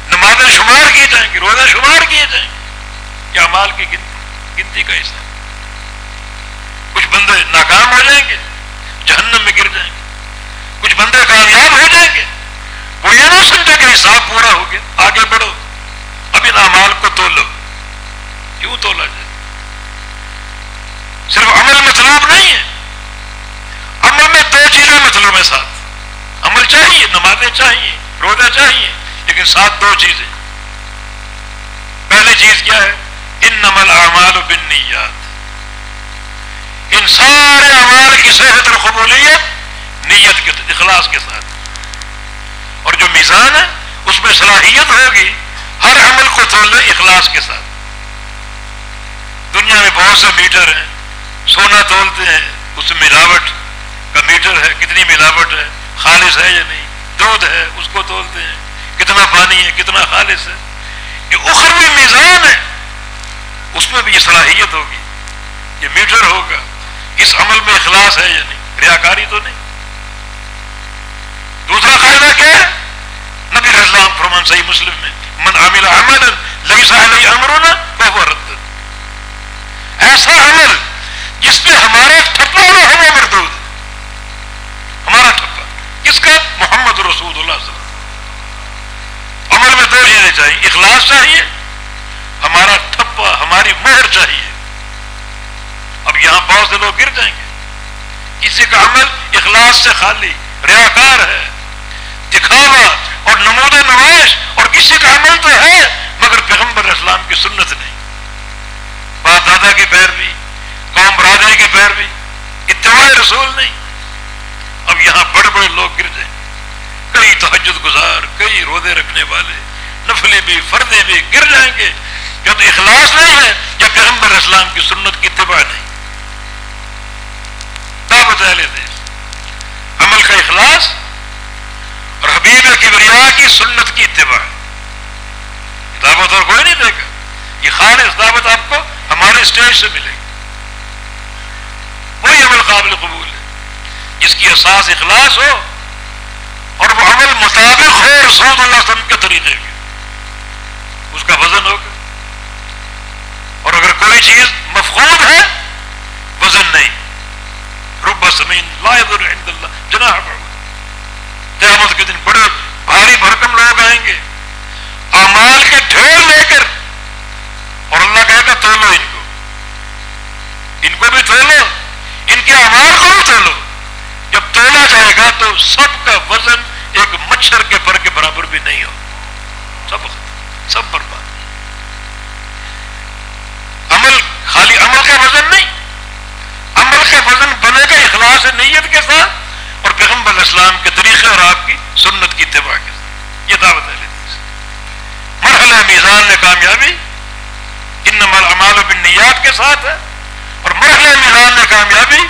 نمازیں شمار کی جائیں گی، روزے شمار کیے جائیں گے، یہ اعمال کی گنتی کا حصہ۔ کچھ بندے ناکام ہو جائیں گے، جہنم میں گر جائیں گے، کچھ بندے کامیاب ہو جائیں گے۔ وہ یہ نہ سمجھے کہ حساب پورا ہو گیا، آگے بڑھو، اب ان اعمال کو تولو۔ کیوں تولا جائے؟ صرف عمل مطلوب نہیں ہے، عمل میں 2 چیزیں مطلوب ہیں ساتھ۔ عمل چاہیے، نمازیں چاہیے، روزہ چاہیے، لیکن ساتھ 2 چیزیں۔ پہلی چیز کیا ہے؟ انما الاعمال بالنیات، ان سارے اعمال کی صحت اور قبولیت نیت کے اخلاص کے ساتھ۔ اور جو میزان ہے اس میں صلاحیت ہوگی ہر عمل کو تولنے اخلاص کے ساتھ۔ دنیا میں بہت سے میٹر ہیں، سونا تولتے ہیں، اس میں ملاوٹ کا میٹر ہے، کتنی ملاوٹ ہے، خالص ہے یا نہیں، دودھ ہے اس کو تولتے ہیں، کتنا پانی ہے، کتنا خالص ہے۔ یہ اخروی میزان ہے، اس میں بھی یہ صلاحیت ہوگی، یہ میٹر ہوگا اس عمل میں اخلاص ہے یا نہیں، ریاکاری تو نہیں۔ دوسرا قاعدہ کیا ہے؟ نبی علیہ السلام فرمان صحیح مسلم میں، من عمل عملا لیس علیہ امرنا فہو رد، ایسا عمل جس پہ ہمارا ٹھپا نہ ہو وہ مردود ہے۔ ہمارا ٹھپا کس کا؟ محمد رسول اللہ صلی اللہ علیہ وسلم۔ عمل میں 2 چیزیں چاہیے، اخلاص چاہیے، ہمارا ٹھپا، ہماری مہر چاہیے۔ اب یہاں بہت سے لوگ گر جائیں گے، کسی کا عمل اخلاص سے خالی، ریاکار ہے، دکھاوا اور نمود و نمائش، اور کسی کا عمل تو ہے مگر پیغمبر اسلام کی سنت نہیں، باپ دادا کی پیروی، قوم برادری کی پیروی، اتباع رسول نہیں۔ اب یہاں بڑے بڑے لوگ گر جائیں، کئی تہجد گزار، کئی روزے رکھنے والے، نفلی بھی فردے بھی گر جائیں گے، یا تو اخلاص نہیں ہے یا پیغمبر اسلام کی سنت کی اتباع نہیں۔ دعوت اہل حدیث عمل کا اخلاص اور حبیب کبریا کی سنت کی اتباع ہے. دعوت اور کوئی نہیں دے گا. یہ خالص دعوت آپ کو ہمارے اسٹیج سے ملے گی. وہی عمل قابل قبول ہے جس کی اساس اخلاص ہو اور وہ عمل مطابق ہو رسول اللہ صلی اللہ علیہ وسلم کے طریقے کے. اس کا وزن ہوگا. اور اگر کوئی چیز مفقود ہے وزن نہیں. رب سمین لا یضر عند اللہ جناح بعوضہ. قیامت کے دن بڑے بھاری بھرکم لوگ آئیں گے اعمال کے ڈھیر لے کر, اور اللہ کہے گا تولو ان کو بھی تولو, ان کے اعمال کو بھی تولو. جب تولا جائے گا تو سب کا وزن ایک مچھر کے پر کے برابر بھی نہیں ہو. سب برباد. عمل خالی عمل کا وزن نہیں, عمل کا وزن بنے گا اخلاص نیت کے ساتھ اور پیغمبر علیہ السلام کے طریقے اور آپ کی سنت کی اتباع کے ساتھ. یہ دعوت ہے. مرحلہ میزان میں کامیابی انما الاعمال بالنیات کے ساتھ ہے, اور مرحلہ میزان میں کامیابی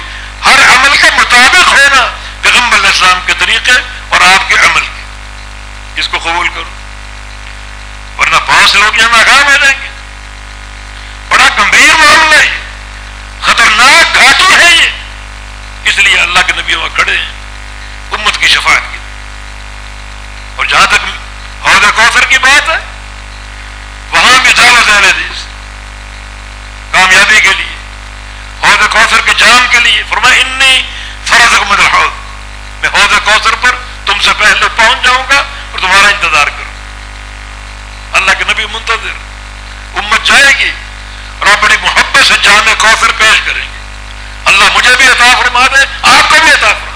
ہر عمل کے مطابق ہونا پیغمبر علیہ السلام کے طریقے اور آپ کے عمل کے. اس کو قبول کرو, ورنہ بہت سے لوگ یہاں ناکام ہو جائیں گے. بڑا گمبھیر معاملہ ہے, خطرناک گھاٹی ہے یہ. اس لیے اللہ کے نبی وہاں کھڑے ہیں امت کی شفاعت کی. اور جہاں تک حوض کوثر کی بات ہے وہاں بھی دعوت اہل حدیث کامیابی کے لیے, حوض کوثر کے جام کے لیے. فرمایا انی فرضکم الحوض, میں حوض کوثر پر تم سے پہلے پہنچ جاؤں گا اور تمہارا انتظار کروں. اللہ کے نبی منتظر, امت جائے گی اور آپ بڑی محبت سے جام کوثر پیش کریں گے. اللہ مجھے بھی عطا فرما دے, آپ کو بھی عطا فرما.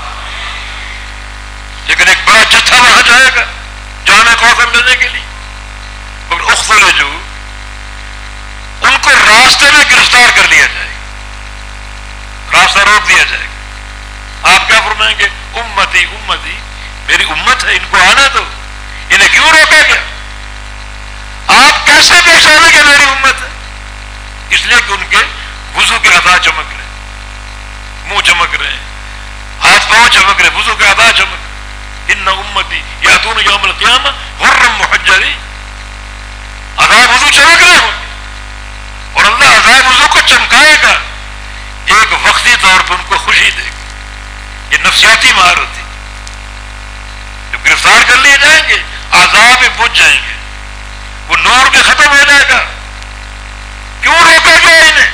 لیکن ایک بڑا جتھا وہاں جائے گا جام کوثر لینے کے لیے. مگر اخفل جو ان کو راستے میں گرفتار کر لیا جائے گا, راستہ روک دیا جائے گا. آپ کیا فرمائیں گے؟ امتی امتی, میری امت ہے, ان کو آنے دو. انہیں کیوں روکا گیا؟ آپ کیسے پہچانیں گے میری امت ہے؟ اس لیے کہ ان کے وضو کے ادا چمک رہے, منہ چمک رہے, ہاتھ پاؤں چمک رہے, وضو کے ادا چمک رہے. ان امتی یاتون یوم القیامہ غرا محجلین, ادا وضو چمک رہے ہوں گے. اور اللہ ادا وضو کو چمکائے گا, ایک وقتی طور پر ان کو خوشی دے گا. یہ نفسیاتی مہارت ہے. جب گرفتار کر لیے جائیں گے عذاب بجھ جائیں گے, وہ نور بھی ختم ہو جائے گا. کیوں روکا گیا انہیں؟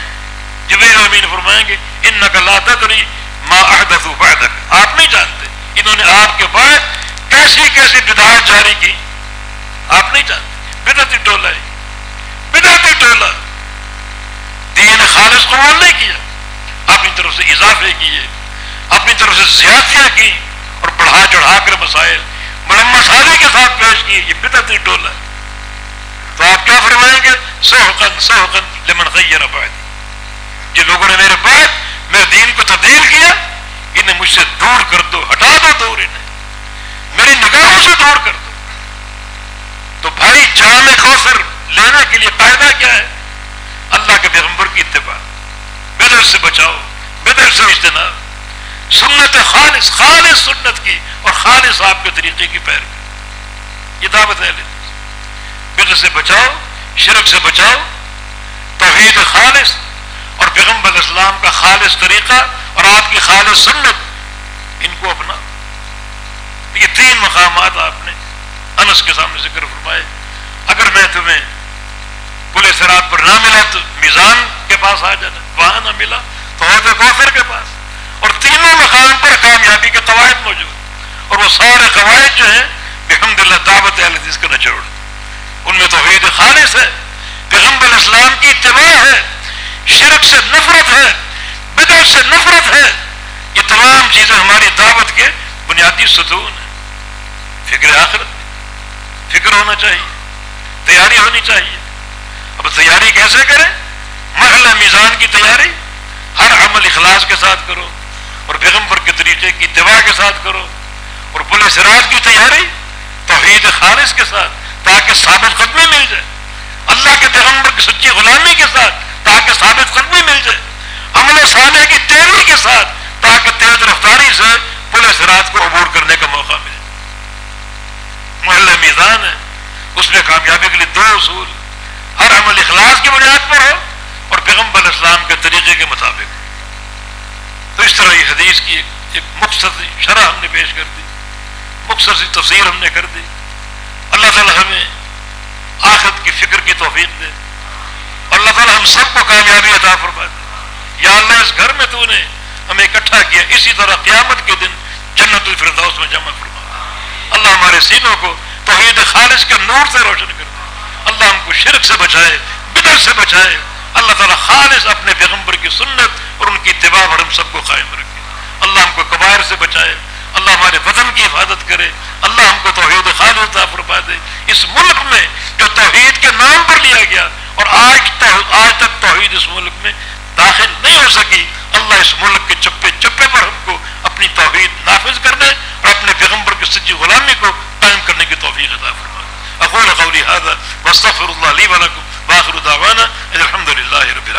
جبریل امین فرمائیں گے انک لا تدری ما احدثوا بعدک, آپ نہیں جانتے انہوں نے آپ کے بعد کیسی کیسی بدعات جاری کی. آپ نہیں جانتے. بدعتی ٹولہ ہے, بدعتی ٹولہ. دین خالص قبول نہیں کیا, اپنی طرف سے اضافے کیے, اپنی طرف سے زیادتیاں کی اور بڑھا چڑھا کر مسائل مسالے کے ساتھ پیش کیے. یہ بدعتی ٹولہ ہے. تو آپ کیا فرمائیں گے؟ سحقا سحقا لمن غیر بعدی, جن لوگوں نے میرے بعد میرے دین کو تبدیل کیا انہیں مجھ سے دور کر دو, ہٹا دو دور, انہیں میری نگاہوں سے دور کر دو. تو بھائی جام کوثر لینے کے لیے قاعدہ کیا ہے؟ اللہ کے پیغمبر کی اتباع, بدعت سے بچاؤ, بدعت سے اجتناب, سنت خالص خالص سنت کی اور خالص آپ کے طریقے کی پیروی. یہ دعوت ہے. بدعت سے بچاؤ, شرک سے بچاؤ, توحید خالص اور پیغمبر علیہ السلام کا خالص طریقہ اور آپ کی خالص سنت, ان کو اپنا. یہ تین مقامات آپ نے انس کے سامنے ذکر فرمائے. اگر میں تمہیں پل صراط پر نہ ملا تو میزان کے پاس آ جانا, وہاں نہ ملا تو حوض کوثر کے پاس. اور تینوں مقام پر کامیابی کے قواعد موجود, اور وہ سارے قواعد جو ہیں الحمدللہ دعوت اہل حدیث کا نچوڑ. ان میں توحید خالص ہے, پیغمبر اسلام کی اتباع ہے, شرک سے نفرت ہے, بدعت سے نفرت ہے. یہ تمام چیزیں ہماری دعوت کے بنیادی ستون ہیں. فکر آخرت, فکر ہونا چاہیے, تیاری ہونی چاہیے. اب تیاری کیسے کریں؟ مرحلہ میزان کی تیاری ہر عمل اخلاص کے ساتھ کرو اور پیغمبر کے طریقے کی اتباع کے ساتھ کرو. اور پل صراط کی تیاری توحید خالص کے ساتھ تاکہ ثابت قدمی مل جائے, اللہ کے پیغمبر کی سچی غلامی کے ساتھ تاکہ ثابت قدمی مل جائے, عمل صالح کی تیزی کے ساتھ تاکہ تیز رفتاری سے پل صراط کو عبور کرنے کا موقع ملے. امتحان ہے، اس میں کامیابی کے لیے 2 اصول، ہر عمل اخلاص کی بنیاد پر ہو اور پیغمبر علیہ السلام کے طریقے کے مطابق۔ تو اس طرح یہ حدیث کی ایک مختصر شرح ہم نے پیش کر دی، مختصر سی تفسیر ہم نے کر دی۔ اللہ تعالیٰ ہمیں آخرت کی فکر کی توفیق دے، اللہ تعالیٰ ہم سب کو کامیابی عطا فرما دے۔ یا اللہ اس گھر میں تو نے ہمیں اکٹھا کیا، اسی طرح قیامت کے دن جنت الفردوس میں جمع فرما دے۔ اللہ ہمارے سینوں کو توحید خالص کے نور سے روشن کر دے، اللہ ہم کو شرک سے بچائے، بدعت سے بچائے۔ اللہ تعالیٰ خالص اپنے پیغمبر کی سنت اور ان کی اتباع پر ہم سب کو قائم رکھے۔ اللہ ہم کو کبائر سے بچائے، اللہ ہمارے وطن کی حفاظت کرے، اللہ ہم کو توحید خالص عطا فرما دے۔ اس ملک میں جو توحید کے نام پر لیا گیا اور آج تک توحید اس ملک میں داخل نہیں ہو سکی، اللہ اس ملک کے چپے چپے پر ہم کو اپنی توحید نافذ کرنے اور اپنے پیغمبر کی سچی غلامی کو قائم کرنے کی توفیق عطا فرما دے۔ اقول قولی ھذا واستغفر اللہ لی ولکم وآخر دعوانا الحمد للہ رب العالمین۔